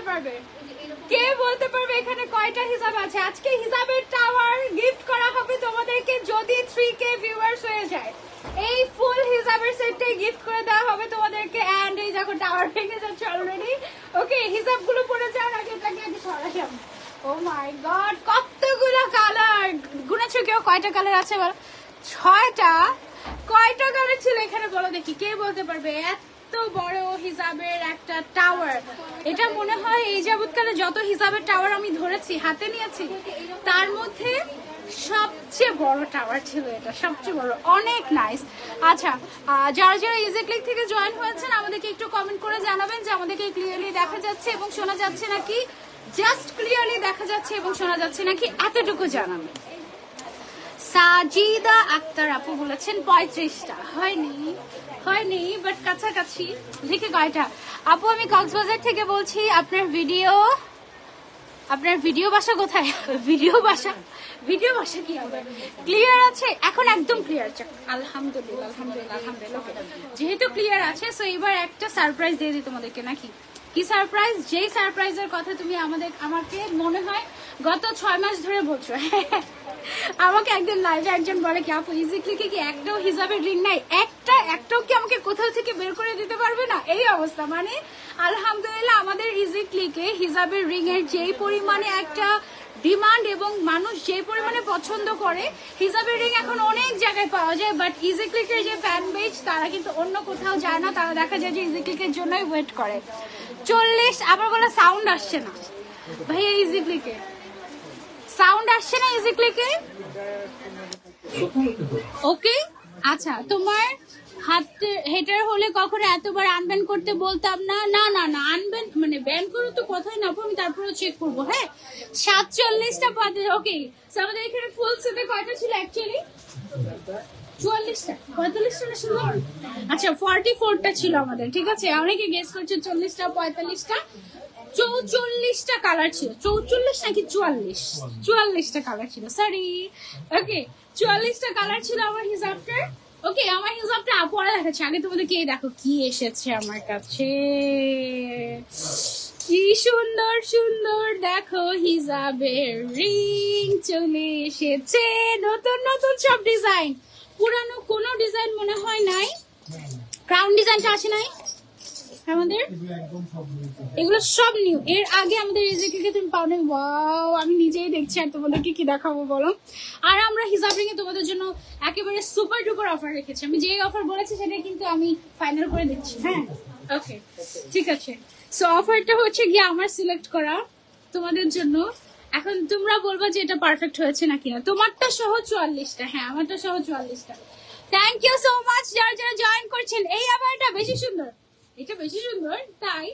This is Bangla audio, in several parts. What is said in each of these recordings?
পারবে? কে বলতে পারবে এখানে কয়টা হিজাব আছে? আজকে হিজাবের টাওয়ার গিফট করা হবে তোমাদেরকে যদি 3K ভিউয়ার্স হয়ে যায়। এই ফুল হিজাবের সেটটাই গিফট করে দেওয়া হবে তোমাদেরকে। এন্ড এই দেখো টাওয়ার ভেঙে যাচ্ছে অলরেডি। ওকে, হিজাবগুলো পরে যাওয়ার আগে এটাকে আগে সরালাম। ও মাই গড, কতগুলো কালার! গুনেছো কেউ কয়টা কালার আছে বলো? 6টা। কয়টা কালার ছিল এখানে বলো দেখি, কে বলতে পারবে? এত বড় হিজাবের একটা টাওয়ার, এটা মনে হয় এই যাবৎকালে যত হিজাবের টাওয়ার আমি ধরেছি হাতে নিয়েছি তার মধ্যে সবচেয়ে বড় টাওয়ার ছিল এটা, সবচেয়ে বড়, অনেক নাইস। আচ্ছা, যারা যারা ইজি ক্লিক থেকে জয়েন হয়েছেন আমাদেরকে একটু কমেন্ট করে জানাবেন যে আমাদেরকে ক্লিয়ারলি দেখা যাচ্ছে এবং শোনা যাচ্ছে নাকি। জাস্ট ক্লিয়ারলি দেখা যাচ্ছে এবং শোনা যাচ্ছে নাকি এতটুকু জানাবেন। সাজিদা আক্তার আপু বলেছেন 35টা। হয়নি বাট কাছাকাছি। লিখে কয়টা? আপু আমি কক্সবাজার থেকে বলছি। আপনার ভিডিও বাসা কোথায়? ভিডিও বাসা কি হবে? ক্লিয়ার আছে এখন? একদম ক্লিয়ার। আলহামদুলিল্লাহ। যেহেতু ক্লিয়ার আছে সো এবার একটা সারপ্রাইজ দিয়ে দিই তোমাদেরকে। নাকি কি সারপ্রাইজ? যেই সারপ্রাইজের কথা তুমি আমাকে মনে হয় গত 6 মাস ধরে বলছো। আমাকে একদিন লাইভে একজন বলে কি আপু ইজি ক্লিকে কি একটাও হিজাবের রিং নাই? একটাও কি আমাকে কোথাও থেকে বের করে দিতে পারবে না? এই অবস্থা। মানে আলহামদুলিল্লাহ আমাদের ইজি ক্লিকে হিজাবের রিং এর যেই পরিমাণে একটা ডিমান্ড এবং মানুষ যে পরিমাণে পছন্দ করে, হিজাবের রিং এখন অনেক জায়গায় পাওয়া যায়। বাট ইজি ক্লিকের যে ফ্যান বেজ তারা কিন্তু অন্য কোথাও যায় না, তারা দেখা যায় যে ইজি ক্লিকের জন্যই ওয়েট করে। 40 আবার বলে সাউন্ড আসছে না ভাইয়া ইজি ক্লিকে, সাউন্ড আসছে না ইজি ক্লিকে। ওকে আচ্ছা, তোমার হেটার হলে কখনো এতবার আনব্যান করতে বলতাম না। আনব্যান মানে ব্যান করো তো কথাই না, আমি তারপরে চেক করবো। হ্যাঁ 47টা পাতে। ওকে, আমাদের এখানে ফুল সেটে কয়টা ছিল অ্যাকচুয়ালি? 44টা, 45টা না 16? আচ্ছা 44টা ছিল আমাদের। ঠিক আছে, অনেকে গেস করছে 40টা 45টা। 44টা কালার ছিল। 44 নাকি 44টা কালার ছিল, সরি। ওকে 44টা কালার ছিল আমার হিজাবটা। ওকে, আমার হিজাবটা পরে দেখাচ্ছে। আগে তোমাদের কে দেখো কি এসেছে আমার কাছে। কি সুন্দর সুন্দর দেখো হিজাবের রিং চলে এসেছে। নতুন নতুন সব ডিজাইন, পুরানো কোনো ডিজাইন মনে হয় নাই। ক্রাউন ডিজাইনটা আসে নাই আমাদের, এগুলো সব নিউ। এর আগে আমাদের ইজিকে তুমি পাও না। ওয়াও, আমি নিজেই দেখছি আর তোমাদেরকে কি দেখাবো বলো। আর আমরা হিজাব রিং এ তোমাদের জন্য একেবারে সুপার ডুপার অফার রেখেছি। আমি যেই অফার বলেছি সেটা কিন্তু আমি ফাইনাল করে দিচ্ছি। হ্যাঁ ওকে ঠিক আছে। সো অফারটা হচ্ছে গিয়ে আমার সিলেক্ট করা তোমাদের জন্য। এখন তোমরা বলবা যে এটা পারফেক্ট হয়েছে নাকি না। তোমারটা সহ 44টা। হ্যাঁ আমারটা সহ 44টা। থ্যাংক ইউ সো মাচ যারা যারা জয়েন করছেন। এই আবারটা বেশি সুন্দর, এটা বেশি সুন্দর তাই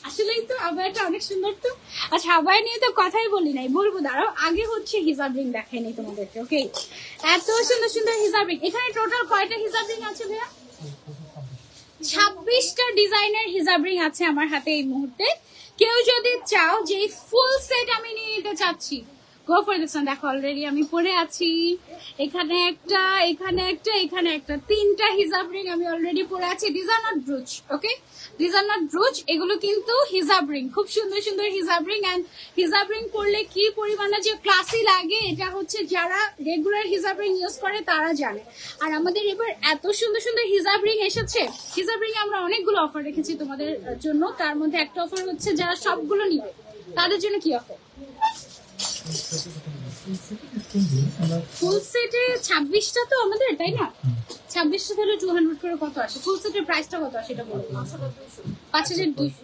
আসলেই তো আবারটা অনেক সুন্দর। তো আচ্ছা আবার নিয়ে তো কথাই বলি নাই, বলবো দাঁড়াও। আগে হচ্ছে হিজাব রিং দেখাইনি তোমাদেরকে। ওকে, এত সুন্দর সুন্দর হিজাব রিং। এখানে টোটাল কয়টা হিজাব রিং আছে ভাইয়া? 26টা ডিজাইনের হিজাব রিং আছে আমার হাতে এই মুহূর্তে। কেউ যদি চাও যে ফুল সেট আমি নিয়ে নিতে চাচ্ছি, গো ফর দিস ওয়ান। দেখো অলরেডি আমি পরে আছি। এখানে একটা, এখানে একটা, এখানে একটা, 3টা হিজাব রিং আমি অলরেডি পরে আছি। This are not brooch. Okay, this are not brooch, এগুলো কিন্তু হিজাব রিং। খুব সুন্দর সুন্দর হিজাব রিং। এন্ড হিজাব রিং পরলে কি পরিমাণে যে ক্লাসি লাগে এটা হচ্ছে যারা রেগুলার হিজাব রিং ইউজ করে তারা জানে। আর আমাদের এবার এত সুন্দর সুন্দর হিজাব রিং এসেছে। হিজাব রিং আমরা অনেকগুলো অফার রেখেছি তোমাদের জন্য। তার মধ্যে একটা অফার হচ্ছে যারা সবগুলো নিবে তাদের জন্য কি অফার? ফুল সেটে 26টা তো আমাদের, তাই না? 26টা তাহলে 200 করে কত আসে? ফুল সেটের প্রাইসটা কত আসে এটা বলুন। 5200।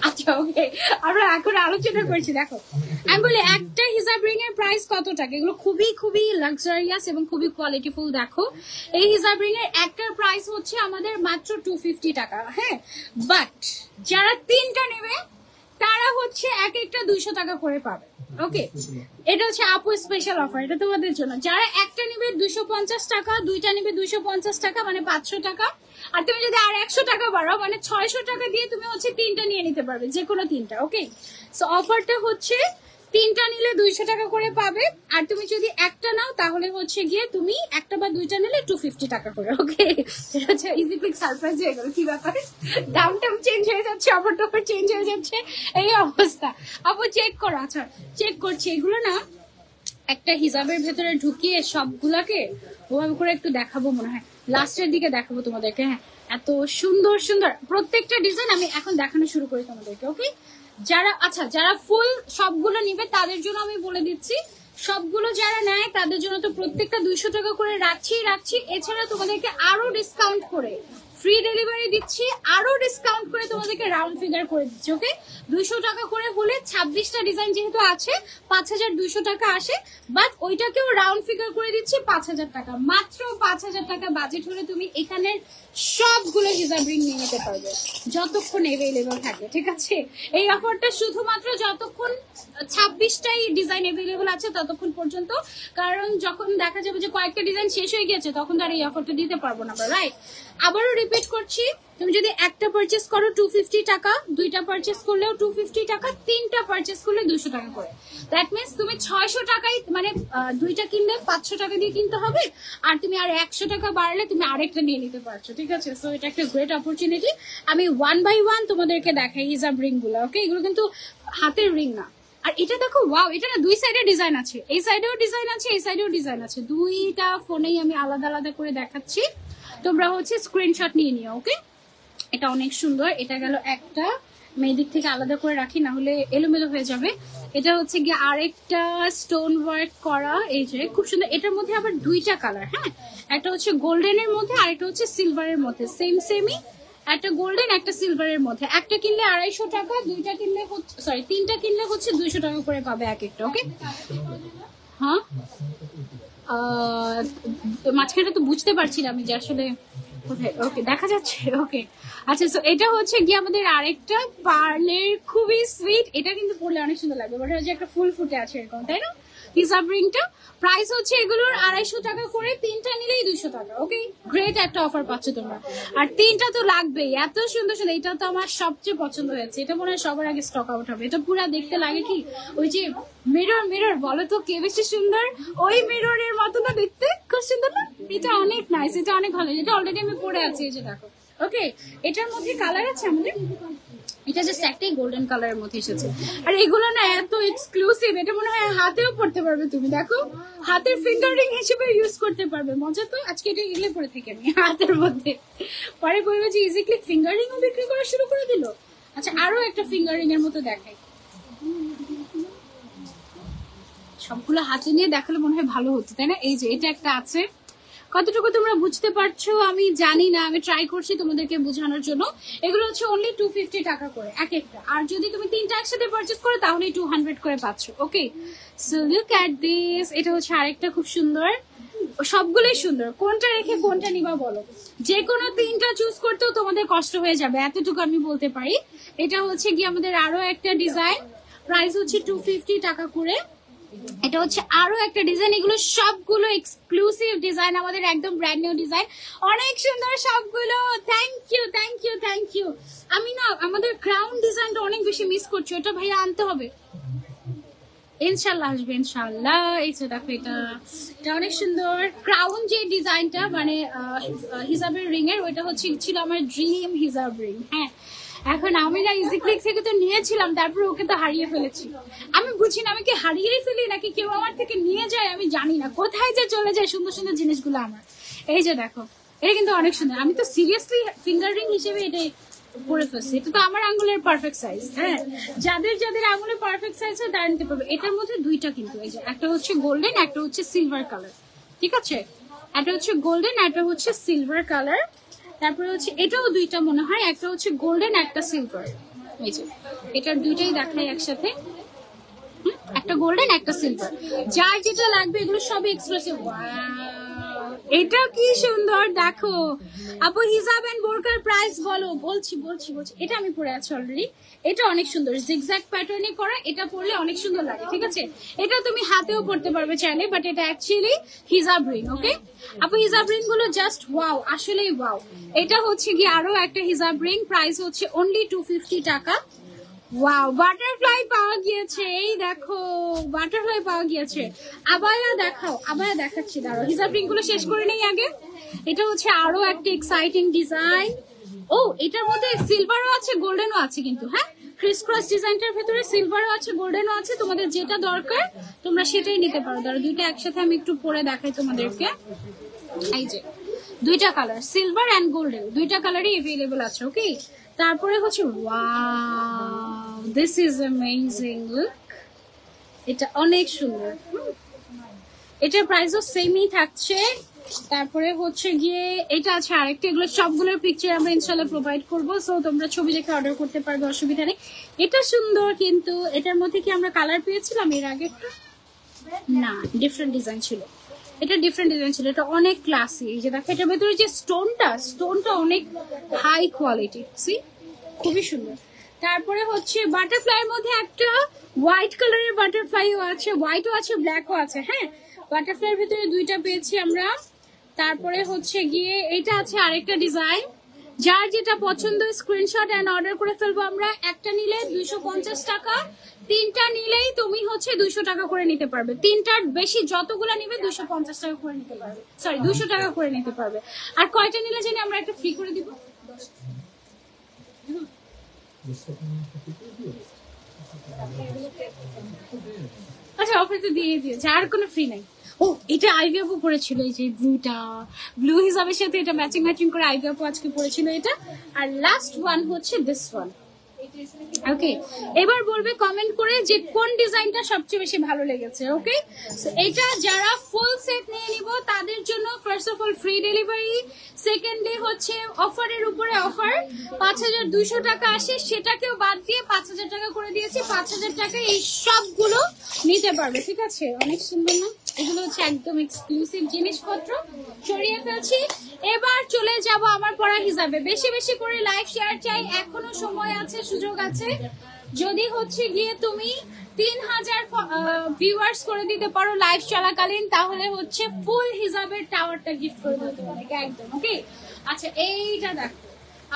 আচ্ছা ওকে, আমরা এখন আলোচনা করছি। দেখো আমি বলি একটা হিজাব রিং এর প্রাইস কত টাকা। এগুলো খুবই খুবই লাক্সারিয়াস এবং খুবই কোয়ালিটিফুল। দেখো এই হিজাব রিং এর একটার প্রাইস হচ্ছে আমাদের মাত্র 250 টাকা। হ্যাঁ, বাট যারা 3টা নেবে তারা হচ্ছে এক একটা 200 টাকা করে পাবে। ওকে, এটা হচ্ছে আপু স্পেশাল অফার, এটা তোমাদের জন্য। যারা একটা নিবে 250 টাকা, 2টা নিবে 250 টাকা, মানে 500 টাকা। আর তুমি যদি আর 100 টাকা বাড়াও মানে 600 টাকা দিয়ে তুমি হচ্ছে 3টা নিয়ে নিতে পারবে, যে কোনো 3টা। ওকে, সো অফারটা হচ্ছে তিনটা নিলে 200 টাকা করে পাবে, আর তুমি যদি একটা নাও তাহলে হচ্ছে গিয়ে তুমি একটা বা দুইটা নিলে 250 টাকা করে। ওকে, আচ্ছা ইজি ক্লিক সারপ্রাইজ হয়ে গেল, কি ব্যাপার, দাম টাম চেঞ্জ হয়ে যাচ্ছে, অফার টফার চেঞ্জ হয়ে যাচ্ছে, এই অবস্থা। আপু চেক করো, আচ্ছা চেক করছি। এগুলো না একটা হিজাবের ভেতরে ঢুকিয়ে সবগুলাকে ওভাবে করে একটু দেখাবো, মনে হয় লাস্টের দিকে দেখাবো তোমাদেরকে। হ্যাঁ, এত সুন্দর সুন্দর প্রত্যেকটা ডিজাইন আমি এখন দেখানো শুরু করি তোমাদেরকে। ওকে, যারা ফুল সবগুলো নিবে তাদের জন্য আমি বলে দিচ্ছি, সবগুলো যারা নেয় তাদের জন্য তো প্রত্যেকটা 200 টাকা করে রাখছি। এছাড়া তোমাদেরকে আরো ডিসকাউন্ট করে ফ্রি ডেলিভারি দিচ্ছি, আরো ডিসকাউন্ট করে তোমাদেরকে রাউন্ড ফিগার করে দিচ্ছি। ওকে, 200 টাকা করে হলে 26টা ডিজাইন যেহেতু আছে 5200 টাকা আসে, বাট ওইটাকেও রাউন্ড ফিগার করে দিচ্ছি 5000 টাকা। মাত্র 5000 টাকা বাজেট হলে তুমি এখানের সবগুলো হিজাব রিং নিয়ে নিতে পারবে যতক্ষণ এভেলেবল থাকে। ঠিক আছে, এই অফারটা শুধুমাত্র যতক্ষণ 26টাই ডিজাইন এভেলেবল আছে ততক্ষণ পর্যন্ত, কারণ যখন দেখা যাবে যে কয়েকটা ডিজাইন শেষ হয়ে গেছে তখন তো আর এই অফারটা দিতে পারবো না, রাইট? আবারও রিপিট করছি, তুমি যদি একটা পারচেস করো 250 টাকা, দুইটা পারচেস করলেও 250 টাকা, তিনটা পারচেস করলে 200 টাকা করে। দ্যাট মিনস তুমি 600 টাকায় মানে দুইটা কিনলে 500 টাকা দিয়ে কিনতে হবে, আর তুমি আর 100 টাকা বাড়লে তুমি আরেকটা নিয়ে নিতে পারছো। ঠিক আছে, সো এটা একটা গ্রেট অপরচুনিটি। আমি 1 বাই 1 তোমাদেরকে দেখাই হিজাব রিং গুলো। ওকে, এগুলো কিন্তু হাতের রিং না। আর এটা দেখো, ওয়াও, এটা না দুই সাইডে ডিজাইন আছে, এই সাইডেও ডিজাইন আছে, এই সাইডেও ডিজাইন আছে। দুইটা ফোনেই আমি আলাদা আলাদা করে দেখাচ্ছি, তোমরা হচ্ছে স্ক্রিনশট নিয়ে নিও। ওকে, এটা অনেক সুন্দর। এটা গেল একটা, মেয়েদিক থেকে আলাদা করে রাখি না হলে এলোমেলো হয়ে যাবে। এটা হচ্ছে গিয়ে আরেকটা স্টোন ওয়ার্ক করা, এই যে খুব সুন্দর। এটার মধ্যে আবার দুইটা কালার, হ্যাঁ, একটা হচ্ছে গোল্ডেনের মধ্যে আরেকটা হচ্ছে সিলভারের মধ্যে, সেমই একটা গোল্ডেন একটা সিলভারের মধ্যে। একটা কিনলে 250 টাকা, দুইটা কিনলে সরি তিনটা কিনলে হচ্ছে 200 টাকা করে পাবে এক একটা। ওকে, হ্যাঁ, মাঝখানে তো বুঝতে পারছি না আমি যে আসলে কোথায়। ওকে, দেখা যাচ্ছে। ওকে, আচ্ছা, সো এটা হচ্ছে গিয়ে আমাদের আরেকটা পার্লের, খুবই সুইট। এটা কিন্তু পরলে অনেক সুন্দর লাগবে, বাট হচ্ছে একটা ফুল ফুটে আছে এরকম, তাই না? হিজাব রিংটা প্রাইস হচ্ছে এগুলোর 250 টাকা করে, তিনটা নিলেই 200 টাকা। ওকে, গ্রেট একটা অফার পাচ্ছ তোমরা, আর তিনটা তো লাগবেই। এত সুন্দর সুন্দর, এটা তো আমার সবচেয়ে পছন্দ হয়েছে। এটা মনে হয় সবার আগে স্টক আউট হবে। এটা পুরো দেখতে লাগে কি ওই যে মিরর বলো তো কে বেশি সুন্দর, ওই মিররের মতো না দেখতে, খুব সুন্দর না? এটা অনেক নাইস, এটা অনেক ভালো। এটা অলরেডি আমি পরে আছি, এই যে দেখো। ওকে, এটার মধ্যে কালার আছে আমাদের, এটা জাস্ট একটাই গোল্ডেন কালারের মধ্যে এসেছে। আর এগুলো না এত এক্সক্লুসিভ, এটা মনে হয় হাতেও পড়তে পারবে তুমি, দেখো হাতের ফিঙ্গার রিং হিসেবে ইউজ করতে পারবে। মজা তো, আজকে এটা এগুলো পরে থেকে আমি হাতের মধ্যে, পরে বলবে যে ইজি ক্লিক ফিঙ্গার রিংও বিক্রি করা শুরু করে দিল। আচ্ছা, আরো একটা ফিঙ্গার রিং এর মতো দেখাই, সবগুলো হাতে নিয়ে দেখালে মনে হয় ভালো হতো, তাই না? এই যে এটা একটা আছে, কতটুকু তোমরা বুঝতে পারছো আমি জানি না, আমি ট্রাই করছি তোমাদেরকে বোঝানোর জন্য। এগুলো হচ্ছে অনলি 250 টাকা করে এক একটা, আর যদি তুমি তিনটা একসাথে পারচেস করো তাহলে 200 করে পাচ্ছ। ওকে, সো লুক এট দিস। এটা হচ্ছে আরেকটা খুব সুন্দর, সবগুলোই সুন্দর। কোনটা রেখে কোনটা নিবা বলো? যে কোনো তিনটা চুজ করতেও তোমাদের কষ্ট হয়ে যাবে, এতটুকু আমি বলতে পারি। এটা হচ্ছে কি আমাদের আরো একটা ডিজাইন, প্রাইস হচ্ছে 250 টাকা করে। এটা হচ্ছে আরো একটা ডিজাইন, এগুলো সবগুলো এক্সক্লুসিভ ডিজাইন, আমাদের একদম ব্র্যান্ড নিউ ডিজাইন, অনেক সুন্দর সবগুলো। Thank you. আমি না আমাদের ক্রাউন ডিজাইনটা অনেক বেশি মিস করছি, ওটা ভাইয়া আনতে হবে, ইনশাল্লাহ আসবে ইনশাল্লাহ। এই যে দেখো, এটা অনেক সুন্দর ক্রাউন যে ডিজাইনটা, মানে হিজাবের রিং এর, ওইটা হচ্ছে ছিল আমার ড্রিম হিজাব রিং। হ্যাঁ, এখন আমি না ইজি ক্লিক থেকে তো নিয়েছিলাম, তারপর ওকে তো হারিয়ে ফেলেছি। আমি বুঝি না আমি কি হারিয়ে ফেলি নাকি কেউ আমার থেকে নিয়ে যায়, আমি জানি না কোথায় যে চলে যায় সুন্দর সুন্দর জিনিসগুলো আমার। এই যে দেখো, এটা কিন্তু অনেক সুন্দর। আমি তো সিরিয়াসলি ফিঙ্গার রিং হিসেবে এটাই পরে ফেলছি, এটা তো আমার আঙ্গুলের পারফেক্ট সাইজ। হ্যাঁ, যাদের আঙ্গুলের পারফেক্ট সাইজ হয় তারা নিতে পারবে। এটার মধ্যে দুইটা কিন্তু, এই যে একটা হচ্ছে গোল্ডেন, একটা হচ্ছে সিলভার কালার। ঠিক আছে, একটা হচ্ছে গোল্ডেন, একটা হচ্ছে সিলভার কালার। তারপরে হচ্ছে এটাও দুইটা মনে হয়, একটা হচ্ছে গোল্ডেন, একটা সিলভার। এই যে এটার দুইটাই দেখাই একসাথে, একটা গোল্ডেন একটা সিলভার। যার যেটা লাগবে, এগুলো সব এক্সক্লুসিভ। এটা কি সুন্দর দেখো আপু। হিজাব এন্ড বোরকার প্রাইস বলো। বলছি। এটা আমি পরে আছি অলরেডি, এটা অনেক সুন্দর, জিগজ্যাগ প্যাটার্নে করা, এটা পরলে অনেক সুন্দর লাগে। ঠিক আছে, এটা তুমি হাতেও পরতে পারবে চাইলে, বাট এটা অ্যাকচুয়ালি হিজাব রিং। ওকে আপু, হিজাব রিং গুলো জাস্ট ওয়াও, আসলেই ওয়াও। এটা হচ্ছে কি আরো একটা হিজাব রিং, প্রাইস হচ্ছে অনলি 250 টাকা। ওয়াও, বাটারফ্লাই পাওয়া গিয়েছে, এই দেখো বাটারফ্লাই পাওয়া গিয়েছে। আবায়া দেখাও, আবায়া দেখাচ্ছি, দাঁড়াও হিজাব রিং গুলো শেষ করে নেই আগে। এটা হচ্ছে আরো একটা এক্সাইটিং ডিজাইন। ও, এটার মধ্যে সিলভারও আছে, গোল্ডেনও আছে কিন্তু, হ্যাঁ ক্রিস ক্রস ডিজাইনটার ভেতরে সিলভারও আছে, গোল্ডেনও আছে, তোমাদের যেটা দরকার তোমরা সেটাই নিতে পারো। ধরো দুইটা একসাথে আমি একটু পরে দেখাই তোমাদেরকে। এই যে দুইটা কালার, সিলভার এন্ড গোল্ডেন, দুইটা কালারই अवेलेबल আছে। ওকে, তারপরে হচ্ছে wow, this is amazing, look, এটা অনেক সুন্দর। এটার প্রাইসও সেমই থাকছে। তারপরে হচ্ছে গিয়ে এটা আছে আরেকটা, এগুলো সবগুলোর পিকচার আমরা ইনশাআল্লাহ প্রোভাইড করবো, সো তোমরা ছবি দেখে অর্ডার করতে পারবে, অসুবিধা নেই। এটা সুন্দর, কিন্তু এটার মধ্যে কি আমরা কালার পেয়েছিলাম এর আগে? না, ডিফারেন্ট ডিজাইন ছিল, এটা ডিফারেন্ট ডিজাইন ছিল, এটা অনেক ক্লাসি। এই যে দেখো এটার ভেতরে যে স্টোনটা অনেক হাই কোয়ালিটি, সি খুবই সুন্দর। তারপরে হচ্ছে বাটারফ্লাইয়ের মধ্যে একটা হোয়াইট কালারের বাটারফ্লাইও আছে, হোয়াইটও আছে, ব্ল্যাকও আছে। হ্যাঁ, বাটারফ্লাইয়ের ভিতরে দুইটা পেয়েছি আমরা। তারপরে হচ্ছে গিয়ে এটা আছে আরেকটা ডিজাইন, যার যেটা পছন্দ স্ক্রিনশট এন্ড অর্ডার করে ফেলবো আমরা। একটা নিলে 250 টাকা, তিনটা নিলেই তুমি হচ্ছে 200 টাকা করে নিতে পারবে। তিনটার বেশি যতগুলো নিবে 250 টাকা করে নিতে পারবে, সরি 200 টাকা করে নিতে পারবে। আর কয়টা নিলে জানি আমরা একটা ফ্রি করে দিব। আচ্ছা, অফার তো দিয়ে দিয়েছে, আর কোনো ফ্রি নাই। ও, এটা আইভি আপু পড়েছিল, এই যে ব্লুটা, ব্লু হিসাবের সাথে এটা ম্যাচিং করে আইভি আপু আজকে পড়েছিল এটা। আর লাস্ট ওয়ান হচ্ছে দিস ওয়ান। ওকে, এবার বলবে কমেন্ট করে যে কোন ডিজাইনটা সবচেয়ে বেশি ভালো লেগেছে। ওকে, এটা যারা ফুল সেট নিয়ে নিব তাদের জন্য first of all free delivery, second day হচ্ছে অফারের উপরে অফার, 5200 টাকা আসে, সেটাকেও বাদ দিয়ে 5000 টাকা করে দিয়েছি। 5000 টাকা এই সবগুলো নিতে পারবে, ঠিক আছে? অনেক সুন্দর না? এগুলো হচ্ছে একদম এক্সক্লুসিভ জিনিসপত্র, সরিয়ে ফেলছি। এবার চলে যাব আমার পড়া হিসাবে। বেশি বেশি করে লাইক শেয়ার চাই, এখনো সময় আছে, সুযোগ আছে। যদি হচ্ছে গিয়ে তুমি 3000 ভিউয়ার্স করে দিতে পারো লাইভ চলাকালীন, তাহলে হচ্ছে ফুল হিসাবের টাওয়ারটা গিফট করে দেবো তোমাদেরকে একদম। ওকে, আচ্ছা এইটা দেখো,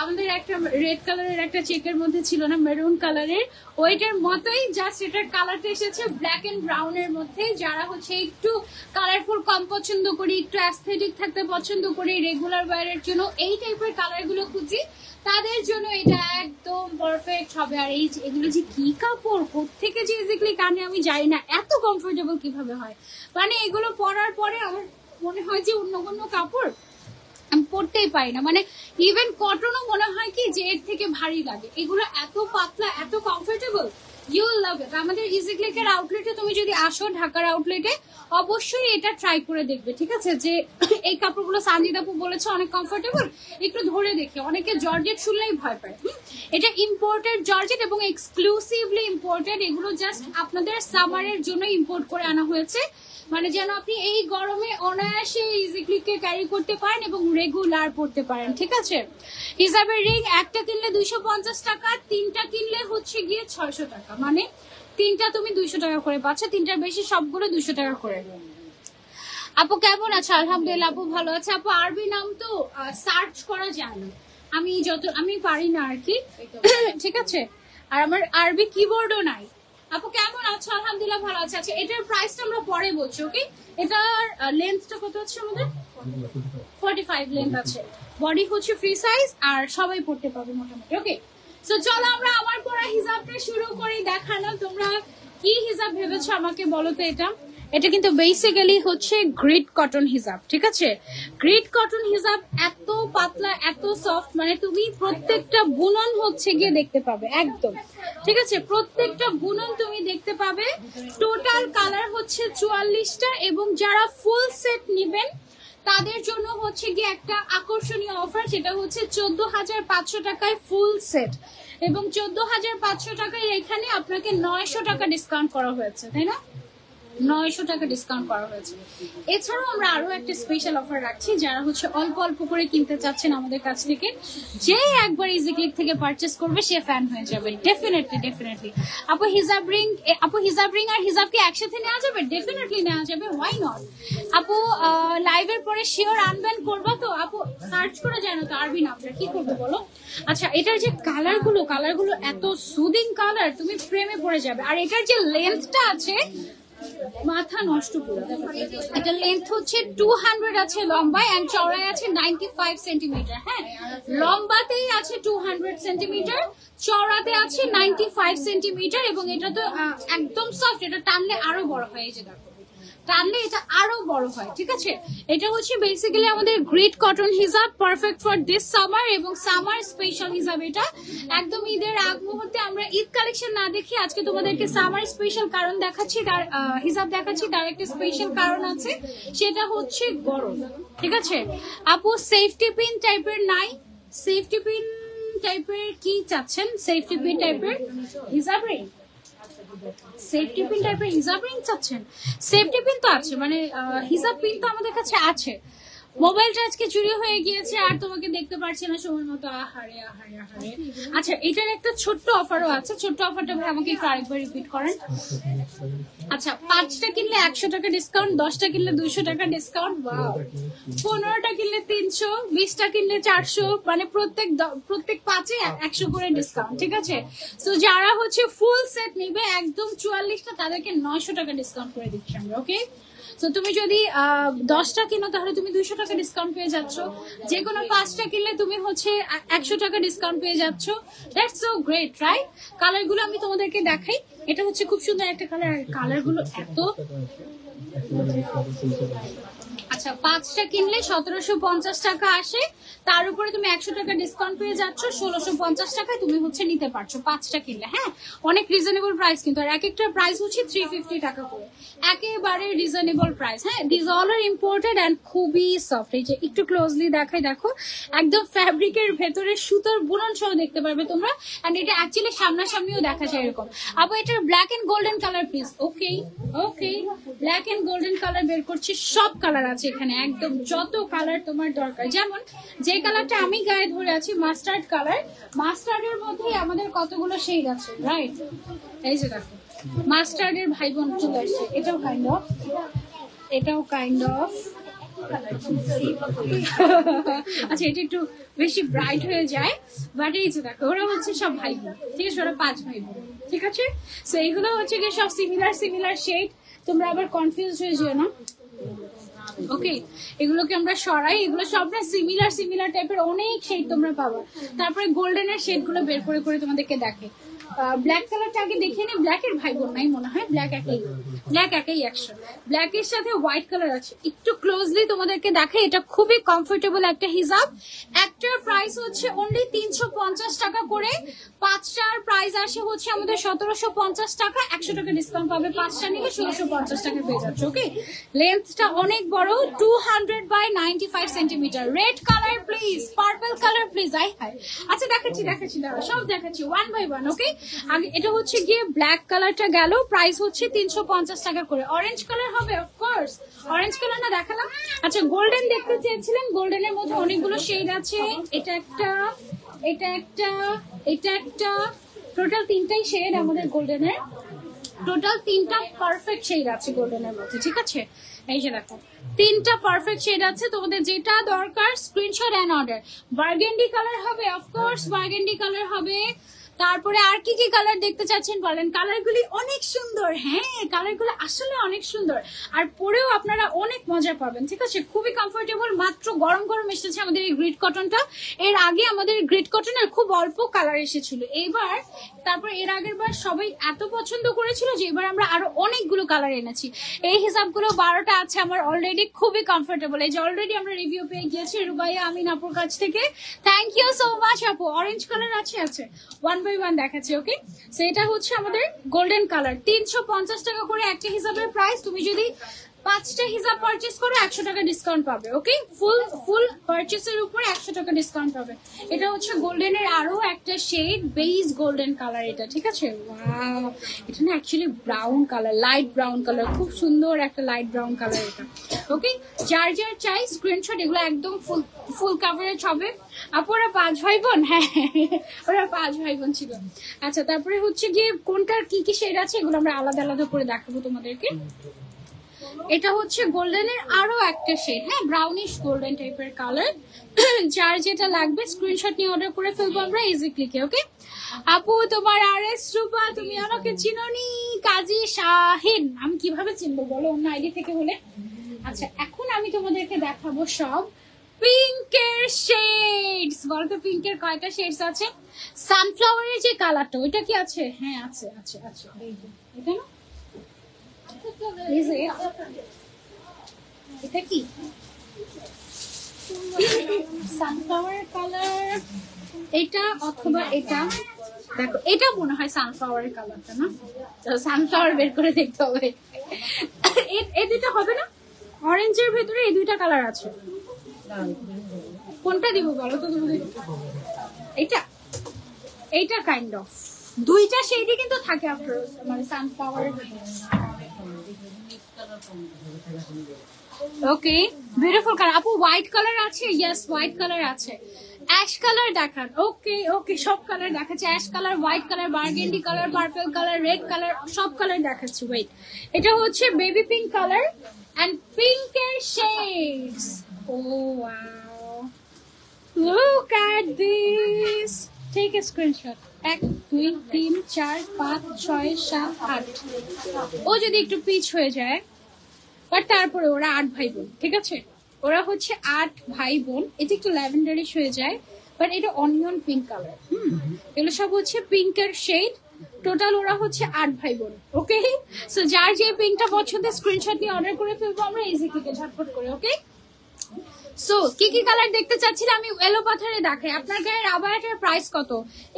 আমাদের একটা রেড কালারের একটা চেকের মধ্যে ছিল না, মেরুন কালারের, ওইটার মতোই জাস্ট এটার কালারটা এসেছে ব্ল্যাক এন্ড ব্রাউন এর মধ্যে। যারা হচ্ছে একটু কালারফুল কম পছন্দ করি, একটু অ্যাস্থেটিক থাকতে পছন্দ করি, রেগুলার ওয়্যারের জন্য এই টাইপের কালার গুলো খুঁজি, তাদের জন্য এটা একদম পারফেক্ট হবে। আর এই এগুলো যে কি কাপড়, কোত্থেকে যে ইজিক্লি কানে আমি জানি না, এত কমফোর্টেবল কিভাবে হয়, মানে এগুলো পরার পরে আমার মনে হয় যে অন্য কোনো কাপড় আমি পড়তেই পারি না, মানে ইভেন কটনও মনে হয় কি যে এর থেকে ভারী লাগে। এগুলো এত পাতলা, এত কমফোর্টেবল, ইউ লাভ ইট। আমাদের ইজিক্লিকের আউটলেটে তুমি যদি আসো, ঢাকার আউটলেটে, অবশ্যই এটা ট্রাই করে দেখবে, ঠিক আছে? যে এই কাপড়গুলো সানজিদ আপু বলেছে অনেক কমফোর্টেবল, একটু ধরে দেখে। অনেকে জর্জেট শুনলেই ভয় পায়, এটা ইম্পোর্টেড জর্জেট এবং এক্সক্লুসিভলি ইম্পোর্টেড। এগুলো জাস্ট আপনাদের সামারের জন্য ইম্পোর্ট করে আনা হয়েছে, মানে যেন আপনি এই গরমে অনায়াসে ইজিক্লিকে ক্যারি করতে পারেন এবং রেগুলার পড়তে পারেন, ঠিক আছে? হিসাবের রিং একটা কিনলে 250 টাকা, তিনটা কিনলে হচ্ছে গিয়ে 600 টাকা, মানে তিনটা তুমি 200 টাকা করে পাচ্ছ, তিনটার বেশি সবগুলো 200 টাকা করে। আপু কেমন আছে? আলহামদুলিল্লাহ আপু ভালো আছে। আপু আরবি নাম তো সার্চ করা যায় না, আমি পারি না আর কি, ঠিক আছে? আর আমার আরবি কিবোর্ডও নাই। আপু কেমন আছো? আলহামদুলিল্লাহ ভালো আছে। আচ্ছা, এটার প্রাইসটা আমরা পরে বলছি। ওকে, এটার লেন্থটা কত আছে আমাদের? 45 লেন্থ আছে, বডি হচ্ছে ফ্রি সাইজ, আর সবাই পড়তে পারবে মোটামুটি। ওকে, তো চলো আমরা আমার পড়া হিসাবটা শুরু করি। দেখানো তোমরা কি হিসাব ভেবেছো আমাকে বলো তো। এটা কিন্তু বেসিক্যালি হচ্ছে গ্রিড কটন হিজাব, ঠিক আছে? গ্রিড কটন হিজাব এত পাতলা, এত সফট, মানে তুমি প্রত্যেকটা বুনন হচ্ছে গিয়ে দেখতে পাবে একদম, ঠিক আছে? প্রত্যেকটা বুনন তুমি দেখতে পাবে। টোটাল কালার হচ্ছে 44টা, এবং যারা ফুল সেট নেবেন তাদের জন্য হচ্ছে গিয়ে একটা আকর্ষণীয় অফার, সেটা হচ্ছে 14,500 টাকায় ফুল সেট, এবং 14,500 টাকায় এখানে আপনাকে 900 টাকা ডিসকাউন্ট করা হয়েছে, তাই না? 900 টাকা ডিসকাউন্ট করা হয়েছে। এছাড়াও আমরা আরো একটা স্পেশাল অফার রাখছি, যারা হচ্ছে অল্প অল্প করে কিনতে চাচ্ছেন আমাদের কাছ থেকে, যে একবার ইজি ক্লিক থেকে পারচেস করবে সে ফ্যান হয়ে যাবে। ডেফিনেটলি আপু হিজাব রিং আর হিজাব কি একসাথে নেওয়া যাবে? ডেফিনেটলি নেওয়া যাবে, ওয়াই নট। আপু লাইভের পরে শিওর আনব্যান করবো তো? আপু সার্চ করে যায় না তো আরবিন, আপনার কি করবে বলো? আচ্ছা, এটার যে কালারগুলো এত সুদিং কালার, তুমি প্রেমে পড়ে যাবে। আর এটার যে লেন্থটা আছে, মাথা নষ্ট পুরো। এটা লেন্থ হচ্ছে 200 আছে লম্বায়, এন্ড চওড়ায় আছে 95 সেন্টিমিটার। হ্যাঁ, লম্বাতেই আছে 200 সেন্টিমিটার, চওড়াতে আছে 95 সেন্টিমিটার, এবং এটা তো একদম সফট, এটা টানলে আরো বড় হয়। এই যে দেখো, টানলে এটা আরো বড় হয়, ঠিক আছে? এটা হচ্ছে বেসিক্যালি আমাদের গ্রিড কটন হিজাব, পারফেক্ট ফর দিস সামার, এবং সামার স্পেশাল হিজাব। এটা একদম ঈদের আগ মুহূর্তে আমরা ঈদ কালেকশন না দেখি আজকে তোমাদেরকে সামার স্পেশাল কারণ দেখাচ্ছি, তার হিজাব দেখাচ্ছি। তার একটা স্পেশাল কারণ আছে, সেটা হচ্ছে গরম, ঠিক আছে? আপু সেফটি পিন টাইপের নাই, সেফটি পিন টাইপের কি চাচ্ছেন? সেফটি পিন টাইপের হিজাব রিং, সেফটি পিন টাইপের হিজাব রিং চাচ্ছেন? সেফটি পিন তো আছে, মানে হিজাব পিন তো আমাদের কাছে আছে। মোবাইলটা আজকে চুরি হয়ে গিয়েছে আর তোমাকে দেখতে পারছি না সময় মতো। আহারে আহারে আহারে। আচ্ছা, এটার একটা ছোট্ট অফারও আছে। ছোট্ট অফারটা ভাই আমাকে একটু আরেকবার রিপিট করেন। আচ্ছা, 5টা কিনলে 100 টাকা ডিসকাউন্ট, 10টা কিনলে 200 টাকা ডিসকাউন্ট, 15টা কিনলে 300, 20টা কিনলে 400, মানে প্রত্যেক 5-এ 100 করে ডিসকাউন্ট, ঠিক আছে? সো যারা হচ্ছে ফুল সেট নিবে একদম 44টা, তাদেরকে 900 টাকা ডিসকাউন্ট করে দিচ্ছি আমরা, ওকে? তো তুমি যদি 10টা কিনো তাহলে তুমি 200 টাকা ডিসকাউন্ট পেয়ে যাচ্ছ। যে কোনো 5টা কিনলে তুমি হচ্ছে 100 টাকা ডিসকাউন্ট পেয়ে যাচ্ছ। That's so great, right? কালারগুলো আমি তোমাদেরকে দেখাই। এটা হচ্ছে খুব সুন্দর একটা কালার, আর কালারগুলো এত। আচ্ছা, 5টা কিনলে 1750 টাকা আসে, তার উপরে তুমি 100 টাকা ডিসকাউন্ট পেয়ে যাচ্ছ। 1650 টাকায় তুমি হচ্ছে নিতে পারছো 5টা কিনলে। হ্যাঁ, অনেক রিজনেবল প্রাইস, কিন্তু আর এক একটার প্রাইস হচ্ছে 350 টাকা করে, একেবারে রিজনেবল প্রাইস। হ্যাঁ, this all are imported and খুবই সফট। এই যে একটু ক্লোজলি দেখাই, দেখো একদম ফ্যাব্রিকের ভেতরে সুতার বুনন সহ দেখতে পারবে তোমরা, এন্ড এটা অ্যাকচুয়ালি সামনাসামনিও দেখা যায় এরকম। আবার এটার black and golden colour please. Okay, black and golden colour বের করছি, সব কালার আছে এখানে, একদম যত কালার তোমার দরকার। যেমন যে কালারটা আমি গায়ে ধরে আছি, মাস্টার্ড কালার, মাস্টার্ডের মধ্যেই আমাদের কতগুলো শেড আছে, রাইট? এই যে দেখো, মাস্টার্ডের ভাই বোন চলে আসছে। এটাও কাইন্ড অফ আচ্ছা, এটা একটু বেশি ব্রাইট হয়ে যায়, বাট এই যে দেখো, ওরা হচ্ছে সব ভাই বোন, ঠিক আছে? ওরা 5 ভাই বোন, ঠিক আছে? সো এইগুলো হচ্ছে কি সব সিমিলার শেড, তোমরা আবার কনফিউজ হয়ে যেও না, ওকে? এগুলোকে আমরা সরাই, এগুলো সব না সিমিলার টাইপের অনেক শেড তোমরা পাবা। তারপরে গোল্ডেনের শেড গুলো বের করে তোমাদেরকে দেখে। ব্ল্যাক কালারটা আগে দেখিয়ে নি, ব্ল্যাকের ভাই বোন নাই মনে হয়, ব্ল্যাক একই 100। ব্ল্যাকের সাথে হোয়াইট কালার আছে, একটু ক্লোজলি তোমাদেরকে দেখে। এটা খুবই কমফোর্টেবল একটা হিজাব। একটার প্রাইস হচ্ছে অনলি 350 টাকা করে, 5টার প্রাইস আসে হচ্ছে আমাদের 1750 টাকা। 100 টাকা ডিসকাউন্ট পাবে, 5টা নিলে 1650 টাকা পেয়ে যাচ্ছে, ওকে? লেন্থটা অনেক বড়, 200/95 centimetre. Red colour please, purple colour please. আচ্ছা, দেখাচ্ছি দাঁড়া, সব দেখাচ্ছি 1 by 1, ওকে? আগে এটা হচ্ছে গিয়ে ব্ল্যাক কালারটা গেল, প্রাইস হচ্ছে 350 টাকা করে। অরেঞ্জ কালার হবে, অফকোর্স অরেঞ্জ কালার না দেখালাম। আচ্ছা, গোল্ডেন দেখতে চেয়েছিলেন, গোল্ডেনের মধ্যে অনেকগুলো শেড আছে। এটা একটা, টোটাল 3টাই শেড আমাদের গোল্ডেনের, টোটাল 3টা পারফেক্ট শেড আছে গোল্ডেনের মধ্যে, ঠিক আছে? এই যে দেখো, 3টা পারফেক্ট শেড আছে, তোমাদের যেটা দরকার screenshot and order. Burgundy colour হবে, অফকোর্স বার্গেন্ডি কালার হবে। তারপরে আর কি কি কালার দেখতে চাচ্ছেন বলেন? কালারগুলি অনেক সুন্দর, হ্যাঁ কালারগুলো আসলে অনেক সুন্দর, আর পরেও আপনারা অনেক মজা পাবেন, ঠিক আছে? খুবই কমফোর্টেবল। মাত্র গরম এসেছে আমাদের এই গ্রিড কটনটা। এর আগে আমাদের গ্রিড কটনের খুব অল্প কালার এসেছিল, এইবার তারপর এর আগের বার সবাই এত পছন্দ করেছিল যে এবার আমরা আরো অনেকগুলো কালার এনেছি। এই হিসাবগুলো 12টা আছে আমার অলরেডি, খুবই কমফোর্টেবল। এই যে অলরেডি আমরা রিভিউ পেয়ে গিয়েছি রুবাইয়া আমিন আপুর কাছ থেকে, থ্যাংক ইউ সো মাচ আপু। অরেঞ্জ কালার আছে 1 by 1 দেখাচ্ছি, ওকে? সেটা হচ্ছে আমাদের গোল্ডেন কালার, 350 টাকা করে একটা হিসাবের প্রাইস। তুমি যদি 5টা হিজাব পারচেজ করে 100 টাকা ডিসকাউন্ট পাবে। ওকে, ফুল পারচেজের উপর 100 টাকা ডিসকাউন্ট পাবে। এটা হচ্ছে গোল্ডেনের আরো একটা শেড, বেজ গোল্ডেন কালার এটা, ঠিক আছে? ওয়াও, এটা না actually brown colour, light brown colour, খুব সুন্দর একটা লাইট ব্রাউন কালার এটা। ওকে, যার যার চাই স্ক্রিনশট, এগুলো একদম ফুল কাভারেজ হবে। আপু ওরা 5 ভাই বোন? হ্যাঁ, ওরা 5 ভাই বোন ছিল। আচ্ছা, তারপরে হচ্ছে গিয়ে কোনটার কি কি শেড আছে এগুলো আমরা আলাদা আলাদা করে দেখাবো তোমাদেরকে। এটা হচ্ছে গোল্ডেনের আরো একটা শেড, হ্যাঁ, ব্রাউনিশ গোল্ডেন টাইপের কালার। যার যেটা লাগবে স্ক্রিনশট নিয়ে অর্ডার করে ফেলবো আমরা ইজি ক্লিকে। ওকে আপু, তোমার RS রূপা, তুমি আমাকে চিনোনি? কাজী শাহিন, আমি কিভাবে চিনবো বলো অন্য আইডি থেকে হলে? আচ্ছা, এখন আমি তোমাদেরকে দেখাবো সব পিঙ্কের শেডস। বলতো পিঙ্কের কয়টা শেডস আছে? সানফ্লাওয়ারের যে কালারটা, ওইটা কি আছে? হ্যাঁ আছে আছে আছে, এই যে এটা না, এটা কি সানফ্লাওয়ার কালার? এটা অথবা এটা, দেখো এটা মনে হয় সানফ্লাওয়ারের কালারটা না? সানফ্লাওয়ার বের করে দেখতে হবে। এই দুইটা হবে না? অরেঞ্জের ভেতরে এই দুইটা কালার আছে, কোনটা দিব বলো তো তুমি? এটা, এইটা কাইন্ড অফ দুইটা শেডই কিন্তু থাকে আফটার, মানে সানফ্লাওয়ার। Okay, beautiful colour. আপু হোয়াইট কালার আছে? ইয়েস, হোয়াইট কালার আছে। অ্যাশ কালার দেখান। ওকে ওকে, সব কালার দেখাচ্ছে, ash colour, white colour, burgundy colour, purple colour, red colour, সব কালার দেখাচ্ছি। ওয়েট, এটা হচ্ছে বেবি পিঙ্ক কালার এন্ড পিঙ্কের shades. Oh wow, look at this, take a screenshot. 1 2 3 4 5 6 7 8। ও যদি একটু পিচ হয়ে যায়, বাট তারপরে ওরা 8 ভাই বোন, ঠিক আছে? ওরা হচ্ছে 8 ভাই বোন। এটা একটু ল্যাভেন্ডারিশ হয়ে যায়, বাট এটা অনিয়ন পিঙ্ক কালার। এগুলো সব হচ্ছে পিঙ্কের শেড। টোটাল ওরা হচ্ছে 8 ভাই বোন। ওকে, সো যার যে পিঙ্কটা পছন্দ স্ক্রিনশট নিয়ে অর্ডার করে ফেলবো আমরা ইজি ক্লিকে ঝটপট করে। ওকে, সো কি কি কালার দেখতে চাচ্ছিলাম আমি এলো পাথরে দেখাই। আপনার গায়ের আবায়াটার প্রাইস কত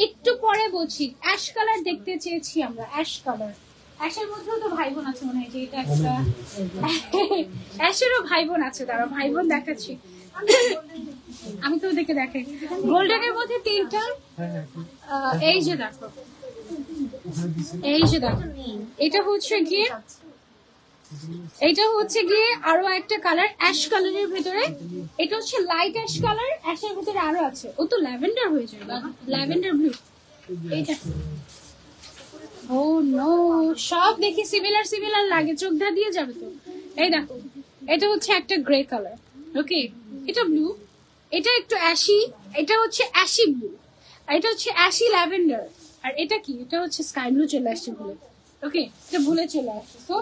একটু পরে বলছি। অ্যাশ কালার দেখতে চেয়েছি আমরা, অ্যাশ কালার। অ্যাশের মধ্যেও তো ভাই বোন আছে মনে হয়, যে এটা একটা অ্যাশেরও ভাই বোন আছে, তারা ভাই বোন দেখাচ্ছি আমি তো ওদেরকে দেখাই। গোল্ডেনের মধ্যে 3টা, এই যে দেখো, এই যে দেখো, এটা হচ্ছে গিয়ে, এটা হচ্ছে গিয়ে আরো একটা কালার অ্যাশ কালারের ভিতরে। এটা হচ্ছে লাইট অ্যাশ কালার, অ্যাশের ভিতরে আরো আছে। ও তো ল্যাভেন্ডার হয়ে যায়, ল্যাভেন্ডার ব্লু। এইটা, ও নো, সব দেখি সিমিলার সিমিলার লাগে, চোখ ধা দিয়ে যাবে তো। এই দেখো, এটা হচ্ছে একটা গ্রে কালার। ওকে, এটা ব্লু, এটা একটু অ্যাশি, এটা হচ্ছে অ্যাশি ব্লু, এটা হচ্ছে অ্যাশি ল্যাভেন্ডার, আর এটা কি, এটা হচ্ছে স্কাই ব্লু চলে আসছে ভুলে। ওকে, এটা ভুলে চলে আসছে। সো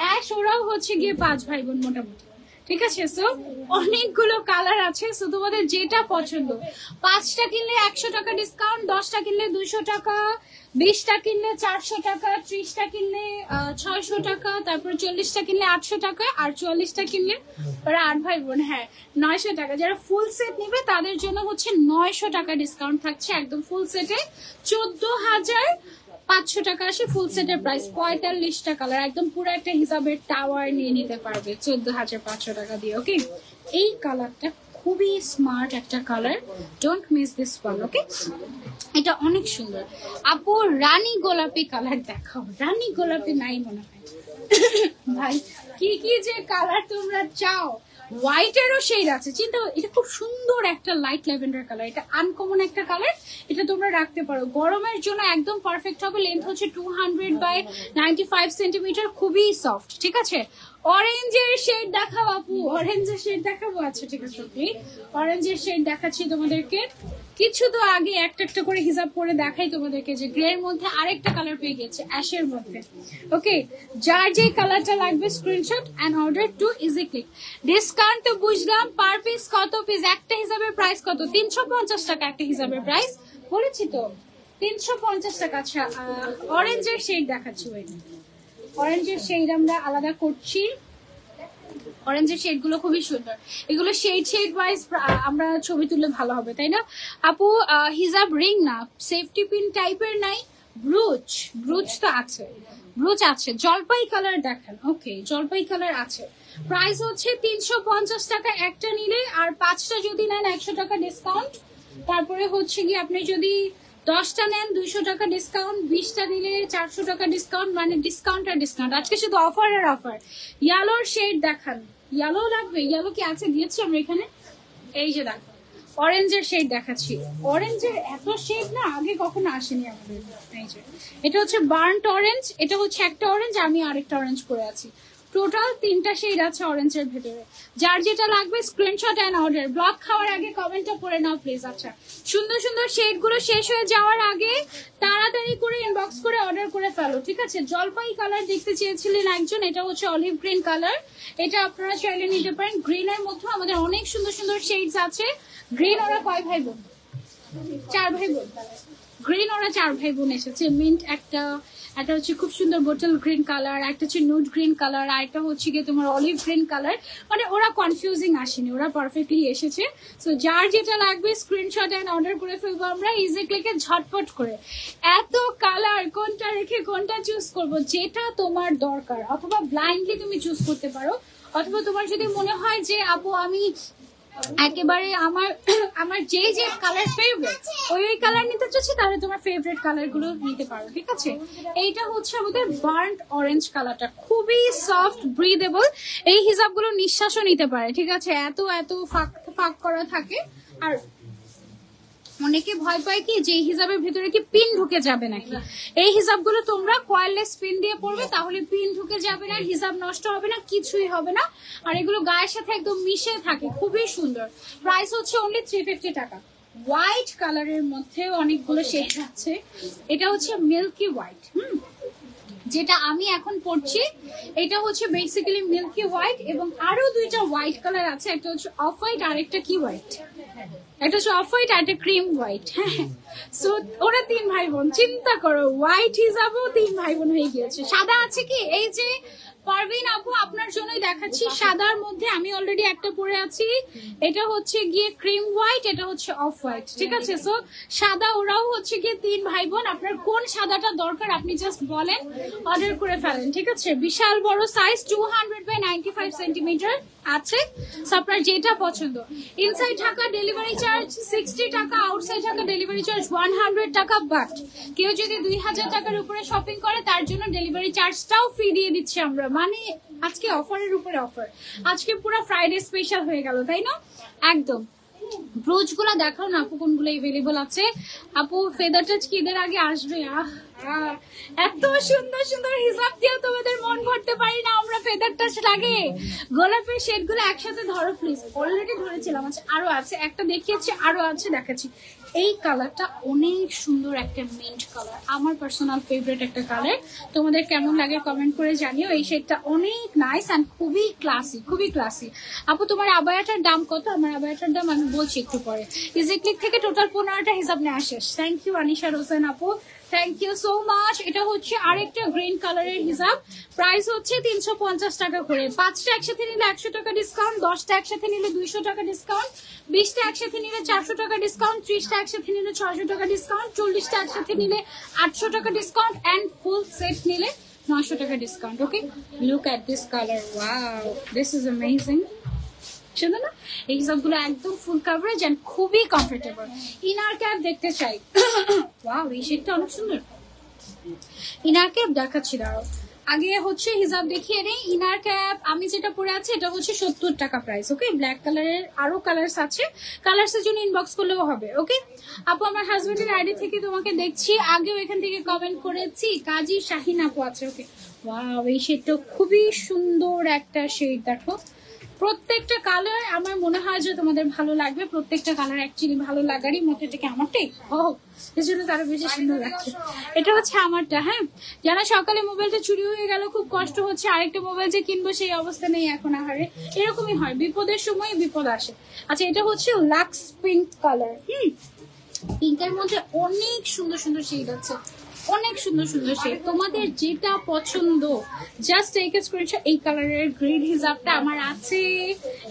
অ্যাশ ওরাও হচ্ছে গিয়ে 5 ভাই বোন মোটামুটি, ঠিক আছে? সো অনেকগুলো কালার আছে। সো তোমাদের যেটা পছন্দ, 5টা কিনলে 100 টাকা ডিসকাউন্ট, 10টা কিনলে 200 টাকা, 20টা কিনলে 400 টাকা, 30টা কিনলে 600 টাকা, তারপর 40টা কিনলে 800 টাকা, আর 44টা কিনলে ওরা 8 ভাই বোন, হ্যাঁ 900 টাকা। যারা ফুল সেট নিবে তাদের জন্য হচ্ছে 900 টাকা ডিসকাউন্ট থাকছে একদম ফুল সেটে। 14,500 টাকা আসে ফুল সেটের প্রাইস। 45টা কালার, একদম পুরো একটা হিসাবের টাওয়ার নিয়ে নিতে পারবে 14,500 টাকা দিয়ে। ওকে, এই কালারটা খুবই স্মার্ট একটা colour, don't miss this one. Okay, এটা অনেক সুন্দর। আপু রানী গোলাপি কালার দেখাও। রানী গোলাপি নাই মনে হয় ভাই, কি কি যে কালার তোমরা চাও। হোয়াইটেরও শেড আছে, চিন্তা, এটা খুব সুন্দর একটা লাইট ল্যাভেন্ডার কালার, এটা আনকমন একটা কালার। এটা তোমরা রাখতে পারো, গরমের জন্য একদম পারফেক্ট হবে। লেন্থ হচ্ছে 200/95 সেন্টিমিটার, খুবই সফট, ঠিক আছে? অরেঞ্জের শেড দেখাও আপু, অরেঞ্জের শেড দেখাবো। আচ্ছা ঠিক আছে, ওকে, অরেঞ্জের শেড দেখাচ্ছি তোমাদেরকে। কিছু তো আগে একটা একটা করে হিসাব করে দেখাই তোমাদেরকে, যে গ্রে এর মধ্যে আরেকটা কালার পেয়ে গেছে অ্যাশের মধ্যে। ওকে, যার যে কালারটা লাগবে screenshot and order to easy click. Discount তো বুঝলাম, পার পিস কত পিস, একটা হিসাবের প্রাইস কত? 350 টাকা একটা হিসাবের প্রাইস, বলেছি তো 350 টাকা। আচ্ছা, অরেঞ্জের শেড দেখাচ্ছি, অরেঞ্জের শেড আমরা আলাদা করছি। অরেঞ্জের শেড গুলো খুবই সুন্দর, এগুলো শেড ওয়াইজ আমরা ছবি তুললে ভালো হবে, তাই না আপু? হিজাব রিং না, সেফটি পিন টাইপের নাই, ব্রুচ তো আছে, ব্রুচ আছে। জলপাই কালার দেখেন, ওকে জলপাই কালার আছে। প্রাইস হচ্ছে 350 টাকা একটা নিলে, আর 5টা যদি নেন 100 টাকা ডিসকাউন্ট। তারপরে হচ্ছে কি আপনি যদি 10টা নেন 200 টাকা ডিসকাউন্ট, 20টা নিলে 400 টাকা ডিসকাউন্ট, মানে ডিসকাউন্ট আর ডিসকাউন্ট। আজকে শুধু অফার আর অফার। ইয়েলোর শেড দেখান, ইয়েলো লাগবে? ইয়েলো কি আছে, দিয়েছি আমরা এখানে? এই যে দেখো অরেঞ্জের শেড দেখাচ্ছি। অরেঞ্জের এত শেড না আগে কখনো আসেনি আমাদের। এই যে এটা হচ্ছে বার্নড অরেঞ্জ, এটা হচ্ছে একটা অরেঞ্জ, আমি আরেকটা অরেঞ্জ পরে আছি। টোটাল 3টা শেড আছে অরেঞ্জের ভেতরে। যার যেটা লাগবে স্ক্রিনশট এন্ড অর্ডার। ব্লগ খাওয়ার আগে কমেন্টটা করে নাও প্লিজ। আচ্ছা সুন্দর সুন্দর শেড গুলো শেষ হয়ে যাওয়ার আগে তাড়াতাড়ি করে ইনবক্স করে অর্ডার করে ফেলো, ঠিক আছে? জলপাই কালার দেখতে চেয়েছিলেন একজন, এটা হচ্ছে অলিভ গ্রিন কালার। এটা আপনারা চাইলে নিতে পারেন। গ্রিনের মধ্যে আমাদের অনেক সুন্দর সুন্দর শেডস আছে। গ্রিন ওরা কয় ভাই বোন? 4 ভাই বোন। গ্রিন ওরা 4 ভাই বোন এসেছে। মিন্ট একটা, একটা হচ্ছে খুব সুন্দর বোটল গ্রিন কালার, একটা হচ্ছে নুড গ্রিন কালার, আর একটা হচ্ছে গিয়ে তোমার অলিভ গ্রিন কালার। মানে ওরা কনফিউজিং আসেনি, ওরা পারফেক্টলি এসেছে। সো যার যেটা লাগবে স্ক্রিনশট এন্ড অর্ডার করে ফেলবো আমরা ইজি ক্লিকে ঝটপট করে। এত কালার, কোনটা রেখে কোনটা চুজ করব? যেটা তোমার দরকার, অথবা ব্লাইন্ডলি তুমি চুজ করতে পারো, অথবা তোমার যদি মনে হয় যে আপু আমি একেবারে আমার যে যে কালার ফেভারিট ওই কালার নিতে চাচ্ছি, তাহলে তোমার ফেভারিট কালার গুলো নিতে পারো, ঠিক আছে? এইটা হচ্ছে আমাদের বার্নড অরেঞ্জ কালারটা, খুবই সফট ব্রিদেবল। এই হিজাব গুলো নিঃশ্বাসও নিতে পারে, ঠিক আছে? এত এত ফাঁক করা থাকে। আর অনেকে ভয় পায় কি যে হিজাবের ভিতরে কি পিন ঢুকে যাবে নাকি। এই হিজাবগুলো তোমরা কয়েললেস পিন দিয়ে পরবে, তাহলে পিন ঢুকে যাবে না, হিজাব নষ্ট হবে না, কিছুই হবে না। আর এগুলো গায়ের সাথে একদম মিশে থাকে, খুবই সুন্দর। প্রাইস হচ্ছে অনলি 350 টাকা। হোয়াইট কালারের মধ্যে অনেকগুলো শেড আছে। এটা হচ্ছে মিল্কি হোয়াইট, যেটা আমি এখন পরছি। এটা হচ্ছে বেসিক্যালি মিল্কি হোয়াইট, এবং আরো 2টা হোয়াইট কালার আছে। একটা হচ্ছে অফ হোয়াইট আর একটা কি হোয়াইট, একটা হচ্ছে অফ হোয়াইট আর একটা ক্রিম হোয়াইট। হ্যাঁ, সো ওরা 3 ভাই বোন। চিন্তা করো, হোয়াইট হিসাবেও 3 ভাই বোন হয়ে গিয়েছে। সাদা আছে কি? এই যে পারভিন আপু আপনার জন্যই দেখাচ্ছি। সাদার মধ্যে আমি অলরেডি একটা পরে আছি। এটা হচ্ছে গিয়ে ক্রিম হোয়াইট, এটা হচ্ছে অফ হোয়াইট, ঠিক আছে? সো সাদা ওরাও হচ্ছে গিয়ে 3 ভাই বোন। আপনার কোন সাদাটা দরকার আপনি জাস্ট বলেন, অর্ডার করে ফেলেন, ঠিক আছে? বিশাল বড় সাইজ, 200/95 সেন্টিমিটার আছে। সো আপনার যেটা পছন্দ। ইনসাইড ঢাকা ডেলিভারি চার্জ 60 টাকা, আউটসাইড ঢাকা ডেলিভারি চার্জ 100 টাকা। বাট কেউ যদি 2000 টাকার উপরে শপিং করে তার জন্য ডেলিভারি চার্জটাও ফ্রি দিয়ে দিচ্ছি আমরা। মানে আজকে অফারের উপরে অফার, আজকে পুরো ফ্রাইডে স্পেশাল হয়ে গেল, তাই না? একদম। ব্রোচ গুলা দেখাও না আপু, কোনগুলো এভেলেবল আছে? আপু ফেদার টাচ কি এদের আগে আসবে? এত সুন্দর সুন্দর হিসাব দিয়ে তোমাদের মন ভরতে পারি না আমরা। ফেদার টাচ লাগে। গোলাপের শেড গুলো একসাথে ধরো প্লিজ। অলরেডি ধরেছিলাম, আচ্ছা আরো আছে, একটা দেখিয়েছি, আরো আছে দেখাচ্ছি। এই কালারটা অনেক সুন্দর, একটা মিন্ট কালার, আমার পার্সোনাল ফেভারিট একটা কালার। তোমাদের কেমন লাগে কমেন্ট করে জানিও। এই শেডটা অনেক নাইস এন্ড খুবই ক্লাসি, খুবই ক্লাসি। আপু তোমার আবায়াটার দাম কত? আমার আবায়াটার দাম আমি বলছি একটু পরে। ইজি ক্লিক থেকে টোটাল 15টা হিসাব নেওয়া শেষ। থ্যাংক ইউ আনিশা হোসেন আপু, থ্যাংক ইউ সো মাচ। এটা হচ্ছে আরেকটা গ্রিন কালারের হিসাব। প্রাইস হচ্ছে 350 টাকা করে। 5টা একসাথে নিলে 100 টাকা ডিসকাউন্ট, 10টা একসাথে নিলে 200 টাকা ডিসকাউন্ট, 20টা একসাথে নিলে 400 টাকা ডিসকাউন্ট, 30টা একসাথে নিলে 600 টাকা ডিসকাউন্ট, 40টা একসাথে নিলে 800 টাকা ডিসকাউন্ট, এন্ড ফুল সেট নিলে 900 টাকা discount. Okay, look at this colour, wow, this is amazing. সুন্দর না? এই হিসাবগুলো একদম ফুল কাভারেজ এন্ড খুবই কমফোর্টেবল। ইনার ক্যাপ দেখতে চাই। ওয়াও, এই শেডটা অনেক সুন্দর। ইনার ক্যাপ দেখাচ্ছি, দাঁড়াও। আগে হচ্ছে হিজাব দেখিয়ে নেই। ইনার ক্যাপ আমি যেটা পরে আছি এটা হচ্ছে 70 টাকা প্রাইস। ওকে, ব্ল্যাক কালারের আরো কালার্স আছে, কালার্সের জন্য ইনবক্স করলেও হবে। ওকে আপু, আমার হাজবেন্ডের আইডি থেকে তোমাকে দেখছি, আগেও এখান থেকে কমেন্ট করেছি। কাজী শাহিন আপু আছে। ওকে, ওয়াও, এই শেডটা খুবই সুন্দর একটা শেড। দেখো প্রত্যেকটা কালার আমার মনে হয় যে তোমাদের ভালো লাগবে। প্রত্যেকটা কালার অ্যাকচুয়ালি ভালো লাগারই মতো, থেকে আমারটাই এই জন্য তারও বেশি সুন্দর লাগছে। এটা হচ্ছে আমারটা। হ্যাঁ, জানা সকালে মোবাইলটা চুরি হয়ে গেল, খুব কষ্ট হচ্ছে, আরেকটা মোবাইল যে কিনবো সেই অবস্থা নেই এখন। আহারে, এরকমই হয়, বিপদের সময় বিপদ আসে। আচ্ছা, এটা হচ্ছে লাক্স পিঙ্ক কালার। পিঙ্কের মধ্যে অনেক সুন্দর সুন্দর শেড আছে, অনেক সুন্দর সুন্দর শেড, তোমাদের যেটা পছন্দ জাস্ট টেক এ স্ক্রিনশট। এই কালারের গ্রিড হিজাবটা আমার আছে,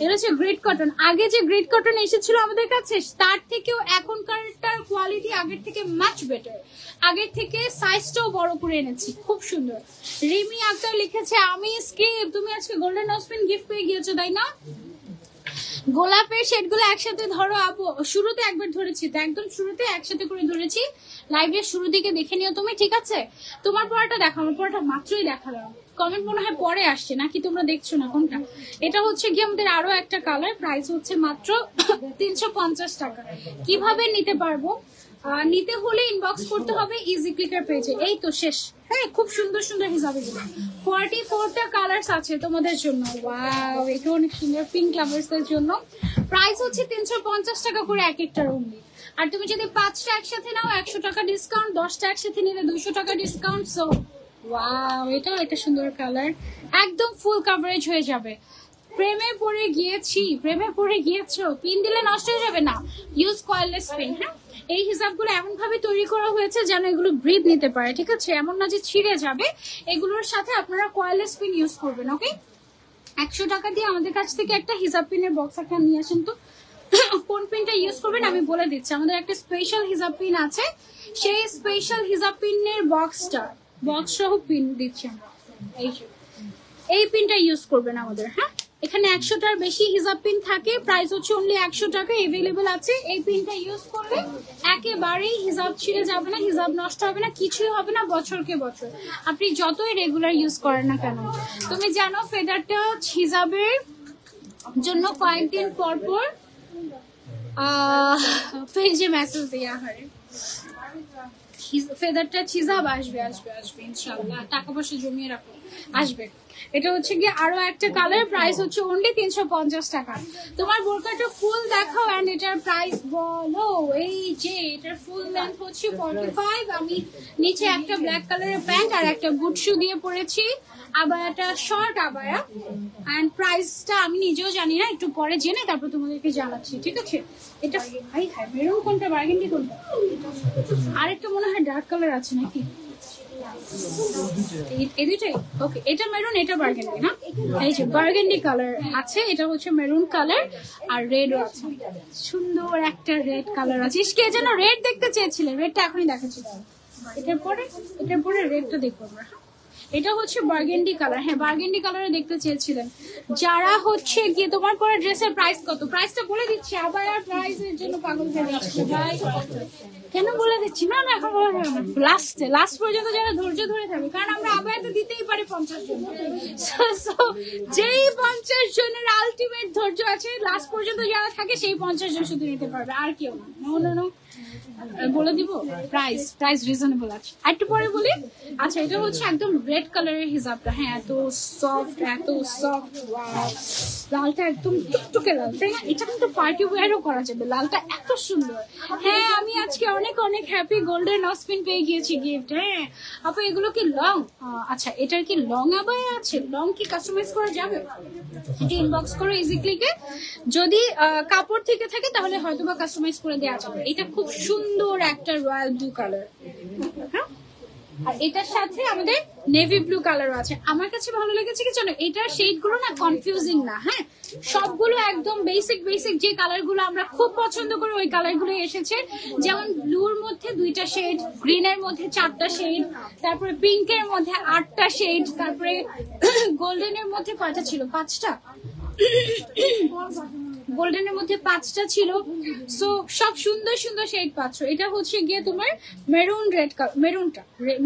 এটা হচ্ছে গ্রিড কটন। আগে যে গ্রিড কটন এসেছিল আমাদের কাছে তার থেকেও এখনকারটার কোয়ালিটি আগের থেকে মাচ বেটার, আগের থেকে সাইজটাও বড় করে এনেছি, খুব সুন্দর। রিমি আক্তার লিখেছে আমি স্কিপ, তুমি আজকে গোল্ডেন নসপিন গিফট পেয়ে গিয়েছো তাই না? গোলাপের শেডগুলো একসাথে ধরো আপু, শুরুতে একবার ধরেছি তো, একদম শুরুতে একসাথে করে ধরেছি, লাইভের শুরু দিকে দেখে নিও তুমি, ঠিক আছে? তোমার পড়াটা দেখো, আমার পড়াটা মাত্রই দেখালাম, কমেন্ট মনে হয় পরে আসছে নাকি তোমরা দেখছো না কোনটা? এটা হচ্ছে কি আমাদের আরো একটা কালার, প্রাইস হচ্ছে মাত্র 350 টাকা। কিভাবে নিতে পারবো? নিতে হলে ইনবক্স করতে হবে ইজি ক্লিকার পেজে। এই তো শেষ। হ্যাঁ, খুব সুন্দর সুন্দর হিসাবে 44টা কালার্স আছে তোমাদের জন্য। ওয়াও, এটা অনেক সুন্দর, পিঙ্ক লাভার্স এর জন্য। প্রাইস হচ্ছে 350 টাকা করে এক একটার অনলি। আর তুমি যদি 5টা একসাথে নাও 100 টাকা ডিসকাউন্ট, 10টা একসাথে নিলে 200 টাকা ডিসকাউন্ট। সো ওয়াও, এটা সুন্দর কালার, একদম ফুল কভারেজ হয়ে যাবে। প্রেমে পড়ে গিয়েছি, প্রেমে পড়ে গিয়েছো, পিন দিলে নষ্ট হয়ে যাবে না, ইউজ কয়েললেস পিন। হ্যাঁ, এই হিসাবগুলো এমন ভাবে তৈরি করা হয়েছে যেন এগুলো ব্রিথ নিতে পারে, ঠিক আছে? এমন না যে ছিঁড়ে যাবে। এগুলোর সাথে আপনারা কয়েললেস পিন ইউজ করবেন। ওকে, 100 টাকা দিয়ে আমাদের কাছ থেকে একটা হিসাব পিনের বক্স একটা নিয়ে আসেন তো। কোন পিনটা ইউজ করবেন আমি বলে দিচ্ছি। আমাদের একটা স্পেশাল হিসাব পিন আছে, সেই স্পেশাল হিসাব পিনের বক্স সহ পিন দিচ্ছি আমরা। এই পিনটা ইউজ করবেন আমাদের। হ্যাঁ, এখানে 100টার বেশি হিজাব পিন থাকে, প্রাইস হচ্ছে অনলি 100 টাকা, এভেলেবেল আছে। এই পিনটা ইউজ করলে একেবারেই হিজাব ছিঁড়ে যাবে না, হিজাব নষ্ট হবে না, কিছুই হবে না বছরকে বছর, আপনি যতই রেগুলার ইউজ করেন না কেন। তুমি জানো ফেদারটা হিজাবের জন্য কয়েকদিন পর পর পেজে মেসেজ দেওয়া হয়, ফেদারটা হিজাব আসবে আসবে আসবে ইনশাআল্লাহ, টাকা পয়সা জমিয়ে রাখো, আসবে। এটা হচ্ছে গিয়ে আরো একটা কালার, প্রাইস হচ্ছে অনলি 350 টাকা। তোমার বোরকাটা ফুল দেখাও এন্ড এটার প্রাইস বলো। এই যে এটার ফুল লেন্থ হচ্ছে 45, আমি নিচে একটা ব্ল্যাক কালারের প্যান্ট আর একটা বুট শু দিয়ে পরেছি, আবার একটা শর্ট আবায়া, এন্ড প্রাইসটা আমি নিজেও জানি না, একটু পরে জেনে তারপর তোমাদেরকে জানাচ্ছি, ঠিক আছে? এটা হাই হাই, মেরুন কোনটা, বার্গেন্ডি কোনটা? আরেকটা মনে হয় ডার্ক কালার আছে নাকি? এই দুটাই ওকে, এটা মেরুন, এটা বার্গেন্ডি না? এই যে বার্গেন্ডি কালার আছে, এটা হচ্ছে মেরুন কালার, আর রেডও আছে, সুন্দর একটা রেড কালার আছে। কে যেন রেড দেখতে চেয়েছিলেন, রেডটা এখনই দেখাচ্ছি। এটার পরে রেডটা দেখবো আমরা। এটা হচ্ছে বার্গেন্ডি কালার। হ্যাঁ, বার্গেন্ডি কালারে দেখতে চেয়েছিলেন যারা। হচ্ছে গিয়ে তোমার পরে ড্রেসের প্রাইস কত, প্রাইসটা বলে দিচ্ছি, আবার আর প্রাইসের জন্য পাগল হয়ে যাচ্ছে ভাই। কেন বলে দিচ্ছি না, না এখন বলা যাবে না, লাস্ট পর্যন্ত যারা ধৈর্য ধরে থাকবে, কারণ আমরা আবার তো দিতেই পারি 50 জন। যেই 50 জনের আলটিমেট ধৈর্য আছে, লাস্ট পর্যন্ত যারা থাকে সেই 50 জন শুধু নিতে পারবে, আর কেউ না। নো বলে দিব প্রাইস রিজনেবল আছে, আর একটু পরে বলি। আচ্ছা, এটা হচ্ছে একদম রেড কালারের হিজাবটা। হ্যাঁ, এত সফট, লালটা একদম টুকটুকে লাল, তাই না? এটা কিন্তু পার্টি ওয়্যারও করা যাবে, লালটা এত সুন্দর। হ্যাঁ, আমি আজকে অনেক হ্যাপি, গোল্ডেন নসপিন পেয়ে গিয়েছি গিফট। হ্যাঁ আপু, এগুলো কি লং? আচ্ছা, এটার কি লং আবায়া আছে? লং কি কাস্টমাইজ করা যাবে? এটা ইনবক্স করো ইজি ক্লিকে, যদি কাপড় থেকে থাকে তাহলে হয়তো বা কাস্টমাইজ করে দেওয়া যাবে। এটা খুব সুন্দর একটা রয়্যাল ব্লু কালার, হ্যাঁ, আর এটার সাথে আমাদের নেভি ব্লু কালারও আছে। আমার কাছে ভালো লেগেছে কি জানো, এটার শেড গুলো না কনফিউজিং না। হ্যাঁ, সবগুলো একদম বেসিক যে কালার গুলো আমরা খুব পছন্দ করি ওই কালার গুলো এসেছে। যেমন ব্লুর মধ্যে 2টা শেড, গ্রিনের মধ্যে 4টা শেড, তারপরে পিঙ্কের মধ্যে 8টা শেড, তারপরে গোল্ডেনের মধ্যে কয়টা ছিল? 5টা। গোল্ডেনের মধ্যে 5টা ছিল। সো সব সুন্দর সুন্দর শেড পাচ্ছ। এটা হচ্ছে গিয়ে তোমার মেরুন রেড,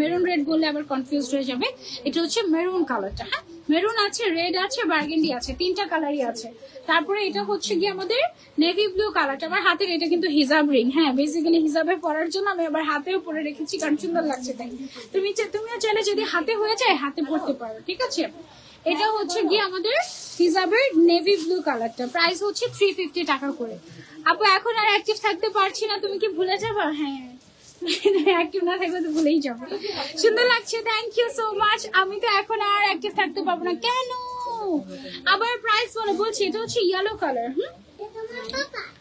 মেরুন রেড বললে আবার কনফিউজ হয়ে যাবে। এটা হচ্ছে মেরুন কালারটা। হ্যাঁ, মেরুন আছে, রেড আছে, বার্গেন্ডি আছে, 3টা কালারই আছে। তারপরে এটা হচ্ছে গিয়ে আমাদের নেভি ব্লু কালারটা। আমার হাতের এটা কিন্তু হিজাব রিং। হ্যাঁ, বেসিক্যালি হিজাবে পরার জন্য আমি আবার হাতেও পরে রেখেছি, কারণ সুন্দর লাগছে তাই। তুমিও চাইলে যদি হাতে হয়ে যায় হাতে পরতে পারো, ঠিক আছে? এটা হচ্ছে গিয়ে আমাদের হিজাবের নেভি ব্লু কালারটা, প্রাইস হচ্ছে 350 টাকা করে। আপু, এখন আর অ্যাক্টিভ থাকতে পারছি না, তুমি কি ভুলে যাবে? হ্যাঁ, অ্যাক্টিভ না থাকলে তো ভুলেই যাবো। সুন্দর লাগছে, থ্যাংক ইউ সো মাচ। আমি তো এখন আর অ্যাক্টিভ থাকতে পারবো না। কেন? আবার প্রাইস বলছি। এটা হচ্ছে ইয়েলো কালার।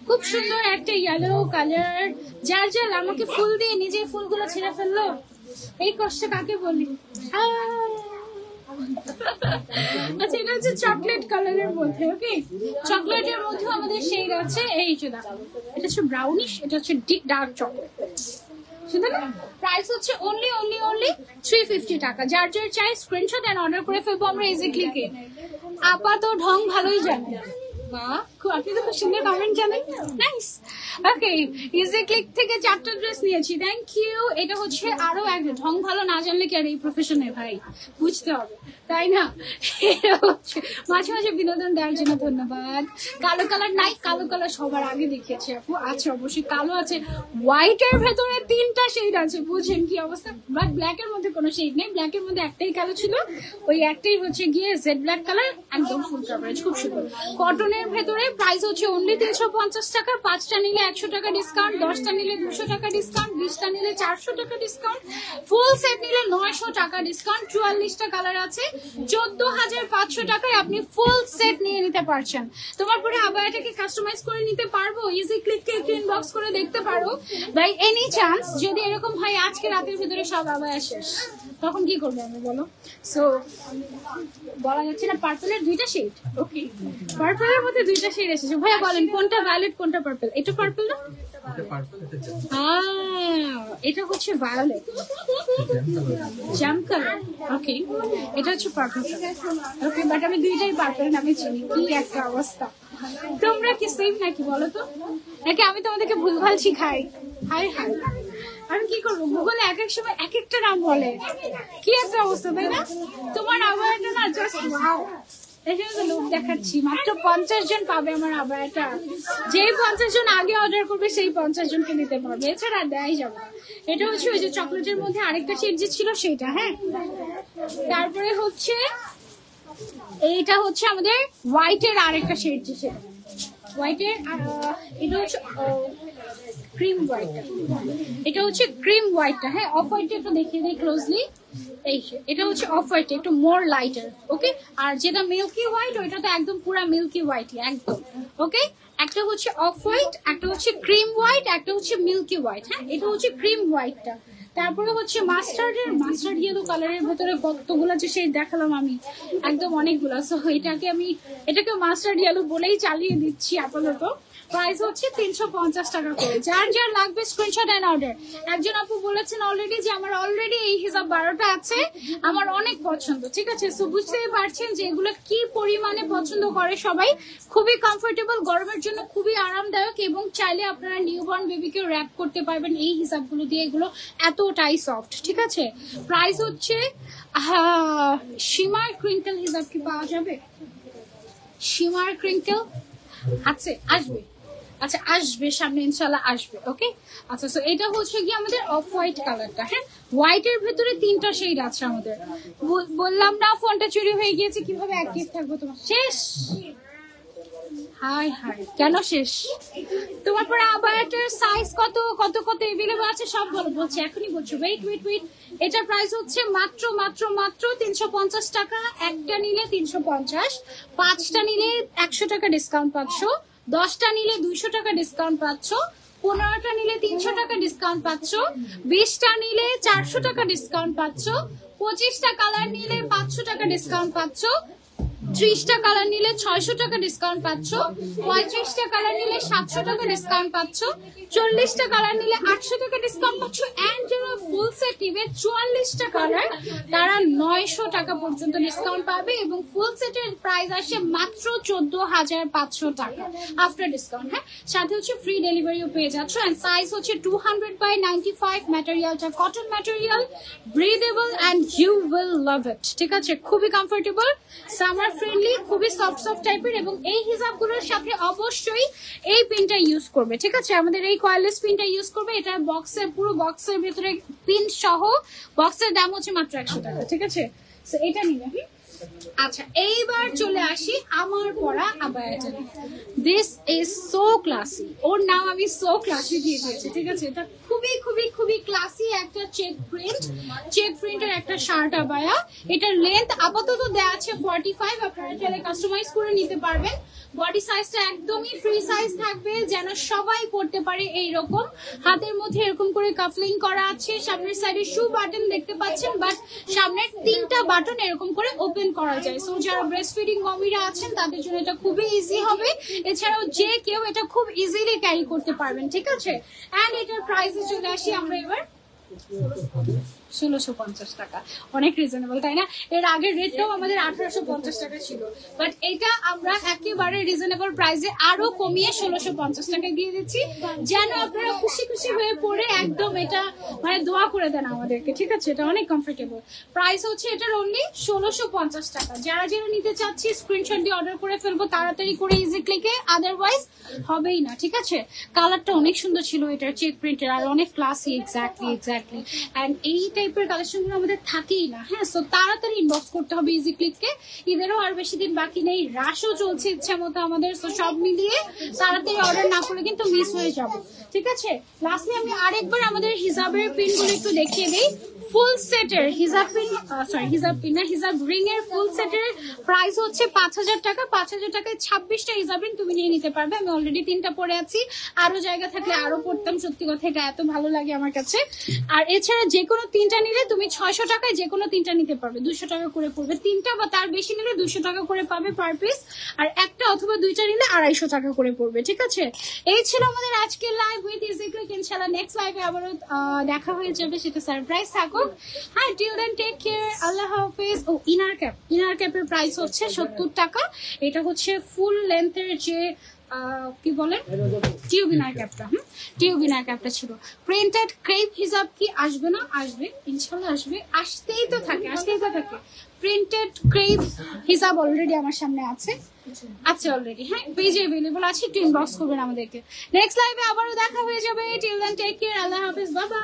খুব সুন্দর একটা ইয়েলো কালার। যার আমাকে ফুল দিয়ে নিজেই ফুলগুলো ছেড়ে ফেললো। এই কষ্ট কাকে বলি? আচ্ছা, এটা হচ্ছে চকলেট কালারের মধ্যে। ওকে, চকলেটের মধ্যে আমাদের শেড আছে। এই যে দেখো, এটা হচ্ছে ব্রাউনিশ, এটা হচ্ছে ডিপ ডার্ক চকলেট। প্রাইস হচ্ছে অনলি 350 টাকা। যার যার চাই স্ক্রিনশট এন্ড অর্ডার করে ফেলবো আমরা ইজি ক্লিকে। আপা তো ঢং ভালোই জানে। বাহ, আপনি তো খুব সুন্দর কমেন্ট জানেন। নাইস। ওকে, ইজি ক্লিক থেকে 4টা ড্রেস নিয়েছি, থ্যাংক ইউ। এটা হচ্ছে আরো এক ঢং ভালো না জানলে কি আর এই প্রফেশনে ভাই, বুঝতে হবে তাই না? এটা হচ্ছে মাঝে মাঝে বিনোদন দেওয়ার জন্য ধন্যবাদ। কালো কালার নাই, কালো কালার সবার আগে দেখিয়েছি আপু। আছে অবশ্যই, কালো আছে, হোয়াইটের ভেতরে 3টা শেড আছে, বুঝেন কি অবস্থা। বাট ব্ল্যাক এর মধ্যে কোনো শেড নেই, ব্ল্যাক এর মধ্যে একটাই কালো ছিল, ওই একটাই হচ্ছে গিয়ে জেড ব্ল্যাক কালার, একদম ফুল কভারেজ, খুব সুন্দর। কটনের ভেতরে প্রাইস হচ্ছে অনলি 350 টাকা। 5টা নিলে 100 টাকা ডিসকাউন্ট, 10টা নিলে 200 টাকা ডিসকাউন্ট, 20টা নিলে 400 টাকা ডিসকাউন্ট, ফুল সেট নিলে 900 টাকা ডিসকাউন্ট। 44টা কালার আছে, 14,500 টাকায় আপনি ফুল সেট নিয়ে নিতে পারছেন। তোমার পরে আবায়াটাকে কাস্টমাইজ করে নিতে পারবো, ইজি ক্লিককে একটু ইনবক্স করে দেখতে পারো। বাই এনি চান্স যদি এরকম হয় আজকে রাতের ভিতরে সব আবায়া শেষ, তখন কি করবো আমি বলো? সো বলা যাচ্ছে না। পার্পলের 2টা শেড। ওকে, পার্পলের মধ্যে 2টা শেড এসেছে। ভাইয়া বলেন কোনটা ভায়োলেট কোনটা পার্পল? এটা পার্পল না, এটা হচ্ছে ভায়োলেট, জাম কালার। ওকে, এটা হচ্ছে পার্পল। ওকে, বাট আমি 2টাই পার্পল নামে চিনি। কি একটা অবস্থা, তোমরা কি সেম নাকি বলো তো? নাকি আমি তোমাদেরকে ভুলভাল শিখাই? হাই হাই, আমি কি করবো? গুগলে এক এক সময় এক একটা নাম বলে, কি একটা অবস্থা তাই না? তোমার আবায়াটা না জাস্ট ওয়াও। এখানে তো লোক দেখাচ্ছি, মাত্র 50 জন পাবে আমার আবায়াটা। যেই 50 জন আগে অর্ডার করবে সেই 50 জনকে নিতে পারবে, এছাড়া দেয় যাবে। এটা হচ্ছে ওই যে চকলেটের মধ্যে আরেকটা শেড যে ছিল সেটা। হ্যাঁ, তারপরে হচ্ছে এইটা হচ্ছে আমাদের হোয়াইটের আরেকটা শেড যে সেটা হোয়াইটের। এটা হচ্ছে ক্রিম হোয়াইটটা, এটা হচ্ছে ক্রিম হোয়াইটটা। হ্যাঁ, অফ হোয়াইটটা একটু দেখিয়ে দিই ক্লোজলি। এই এটা হচ্ছে অফ হোয়াইট, একটু মোর লাইটার। ওকে, আর যেটা মিল্কি হোয়াইট ওইটা তো একদম পুরা মিল্কি হোয়াইটই একদম। ওকে, একটা হচ্ছে অফ হোয়াইট, একটা হচ্ছে ক্রিম হোয়াইট, একটা হচ্ছে মিল্কি হোয়াইট। হ্যাঁ, এটা হচ্ছে ক্রিম হোয়াইটটা। তারপরে হচ্ছে মাস্টার্ড ইয়েলো কালারের ভেতরে কতগুলো যে সেই দেখালাম আমি, একদম অনেকগুলো। সো এটাকে মাস্টার্ড ইয়েলো বলেই চালিয়ে দিচ্ছি আপাতত। প্রাইস হচ্ছে 350 টাকা করে। যার যার লাগবে স্ক্রিনশট এন্ড অর্ডার। একজন আপু বলেছেন অলরেডি যে আমার অলরেডি এই হিসাব 12টা আছে, আমার অনেক পছন্দ। ঠিক আছে, সো বুঝতেই পারছেন যে এগুলো কি পরিমাণে পছন্দ করে সবাই। খুবই কমফোর্টেবল, গরমের জন্য খুবই আরামদায়ক, এবং চাইলে আপনারা নিউবর্ন বেবিকে র্যাপ করতে পারবেন এই হিসাবগুলো দিয়ে। এগুলো এতটাই সফট। ঠিক আছে, প্রাইস হচ্ছে শিমার ক্রিঙ্কেল হিসাব কি পাওয়া যাবে? শিমার ক্রিঙ্কেল আছে, আসবে। আচ্ছা, আসবে সামনে ইনশাল্লাহ আসবে। ওকে, আচ্ছা, সো এটা হচ্ছে কি আমাদের অফ হোয়াইট কালারটা। হ্যাঁ, হোয়াইটের ভেতরে 3টা শেড আছে আমাদের। বললাম না ফোনটা চুরি হয়ে গিয়েছে, কিভাবে অ্যাক্টিভ থাকবো? তোমার শেষ। হাই হাই, কেন শেষ? তোমার পরে আবায়াটার সাইজ কত কত কত এভেলেবল আছে সব বলছি, এখনই বলছি। ওয়েট, এটার প্রাইস হচ্ছে মাত্র 350 টাকা। একটা নিলে 350, 5টা নিলে 100 টাকা ডিসকাউন্ট পাচ্ছ, 10টা নিলে 200 টাকা ডিসকাউন্ট পাচ্ছ, 15টা নিলে 300 টাকা ডিসকাউন্ট পাচ্ছ, 20টা নিলে 400 টাকা ডিসকাউন্ট পাচ্ছ, 25টা কালার নিলে 500 টাকা ডিসকাউন্ট পাচ্ছ, 30টা কালার নিলে 600 টাকা ডিসকাউন্ট পাচ্ছ, 35টা কালার নিলে 700 টাকা ডিসকাউন্ট পাচ্ছ, 40টা কালার নিলে 800 টাকা ডিসকাউন্ট পাচ্ছ, এন্ড যারা ফুল সেট নিবে 44টা কালার তারা 900 টাকা পর্যন্ত ডিসকাউন্ট পাবে, এবং ফুল সেটের প্রাইস আসে মাত্র 14,500 টাকা আফটার ডিসকাউন্ট। হ্যাঁ, সাথে হচ্ছে ফ্রি ডেলিভারিও পেয়ে যাচ্ছ। এন্ড সাইজ হচ্ছে 200/95। ম্যাটেরিয়ালটা cotton material, breathable, and you will love it. ঠিক আছে, খুবই কমফোর্টেবল, সামার ফ্রেন্ডলি, খুবই সফট টাইপের, এবং এই হিসাবগুলোর সাথে অবশ্যই এই পিনটা ইউজ করবে। ঠিক আছে, আমাদের এই কয়েললেস পিনটা ইউজ করবে। এটা বক্সের পুরো বক্সের ভিতরে পিন সহ, বক্সের দাম হচ্ছে মাত্র 100 টাকা। ঠিক আছে, সো এটা নিবে। আচ্ছা এইবার চলে আসি আমার পরা আবায়াটা। দিস ইজ সো ক্লাসি, ওর নাম আমি সো ক্লাসি দিয়ে দিয়েছি, ঠিক আছে? এটা খুবই খুবই খুবই ক্লাসি একটা চেক প্রিন্টের একটা শার্ট আবায়া। এটার লেন্থ আপাতত দেওয়া আছে 45, আপনারা চাইলে কাস্টমাইজ করে নিতে পারবেন। বডি সাইজটা একদমই ফ্রি সাইজ থাকবে, যেন সবাই পড়তে পারে এইরকম। হাতের মধ্যে এরকম করে কাফলিং করা আছে, সামনের সাইডে শু বাটন দেখতে পাচ্ছেন, বাট সামনের 3টা বাটন এরকম করে ওপেন করা যায়। সো যারা ব্রেস্ট ফিডিং মমিরা আছেন তাদের জন্য এটা খুবই ইজি হবে। এছাড়াও যে কেউ এটা খুব ইজিলি ক্যারি করতে পারবেন, ঠিক আছে? এন্ড এটার প্রাইসে চলে আসি আমরা এবার 1650 টাকা। অনেক রিজনেবল, তাই না? এর আগের রেটটাও আমাদের 1850 টাকা ছিল, বাট এটা আমরা একেবারে রিজনেবল প্রাইসে আরো কমিয়ে 1650 টাকা দিয়ে দিচ্ছি, যেন আপনারা খুশি খুশি হয়ে পড়ে একদম এটা মানে দোয়া করে দেন আমাদেরকে, ঠিক আছে? এটা অনেক কমফোর্টেবল। প্রাইস হচ্ছে এটার অনলি 1650 টাকা। যারা যারা নিতে চাচ্ছি স্ক্রিনশট দিয়ে অর্ডার করে ফেলবো তাড়াতাড়ি করে, ইজি ক্লিকে, আদারওয়াইজ হবেই না, ঠিক আছে? কালারটা অনেক সুন্দর ছিল এটার, চেক প্রিন্টের, আর অনেক ক্লাসি। এক্স্যাক্টলি এন্ড এই টাইপের কালেকশন গুলো আমাদের থাকেই না, হ্যাঁ? সো তাড়াতাড়ি ইনবক্স করতে হবে ইজি ক্লিককে। ঈদেরও আর বেশি দিন বাকি নেই, রাশও চলছে ইচ্ছা মতো আমাদের। সো সব মিলিয়ে তাড়াতাড়ি অর্ডার না করলে কিন্তু মিস হয়ে যাবে, ঠিক আছে? লাস্টলি আমি আরেকবার আমাদের হিজাবের পিন গুলো একটু দেখিয়ে দিই। ফুল সেটের হিজাব পিন, হিজাব পিন না, হিজাব রিং এর ফুল সেটের প্রাইস হচ্ছে 5000 টাকা। 5000 টাকায় 26টা হিজাব রিং তুমি নিয়ে নিতে পারবে। আমি অলরেডি 3টা পরে আছি, আরো জায়গা থাকলে আরো পড়তাম। সত্যি কথা, এটা এত ভালো লাগে আমার কাছে। আর এছাড়া যে কোনো 3টা নিলে তুমি 600 টাকায় যে কোনো 3টা নিতে পারবে। 200 টাকা করে পড়বে। 3টা বা তার বেশি নিলে 200 টাকা করে পাবে পার পিস। আর একটা অথবা 2টা নিলে 250 টাকা করে পড়বে, ঠিক আছে? এই ছিল আমাদের আজকের লাইভ উইথ ইজি ক্লিক। ইনশাআল্লাহ নেক্সট লাইভে আবারও দেখা হয়ে যাবে, সেটা সারপ্রাইজ থাকুক। হ্যাঁ, টিল দেন টেক কেয়ার, আল্লাহ হাফেজ। ও ইনার ক্যাপের প্রাইস হচ্ছে 70 টাকা। এটা হচ্ছে ফুল লেন্থের যে কি বলে টিউবিনার ক্যাপটা, টিউবিনার ক্যাপটা ছিল। প্রিন্টেড ক্রেপ হিজাব কি আসবে না? আসবে, ইনশাআল্লাহ আসবে, আসতেই তো থাকে। প্রিন্টেড ক্রেপ হিজাব অলরেডি আমার সামনে আছে অলরেডি, হ্যাঁ, পেজে अवेलेबल আছে। একটু ইনবক্স করবেন আমাদেরকে। নেক্সট লাইভে আবারও দেখা হয়ে যাবে। টিল দেন টেক কেয়ার, আল্লাহ হাফেজ, বাই বাই।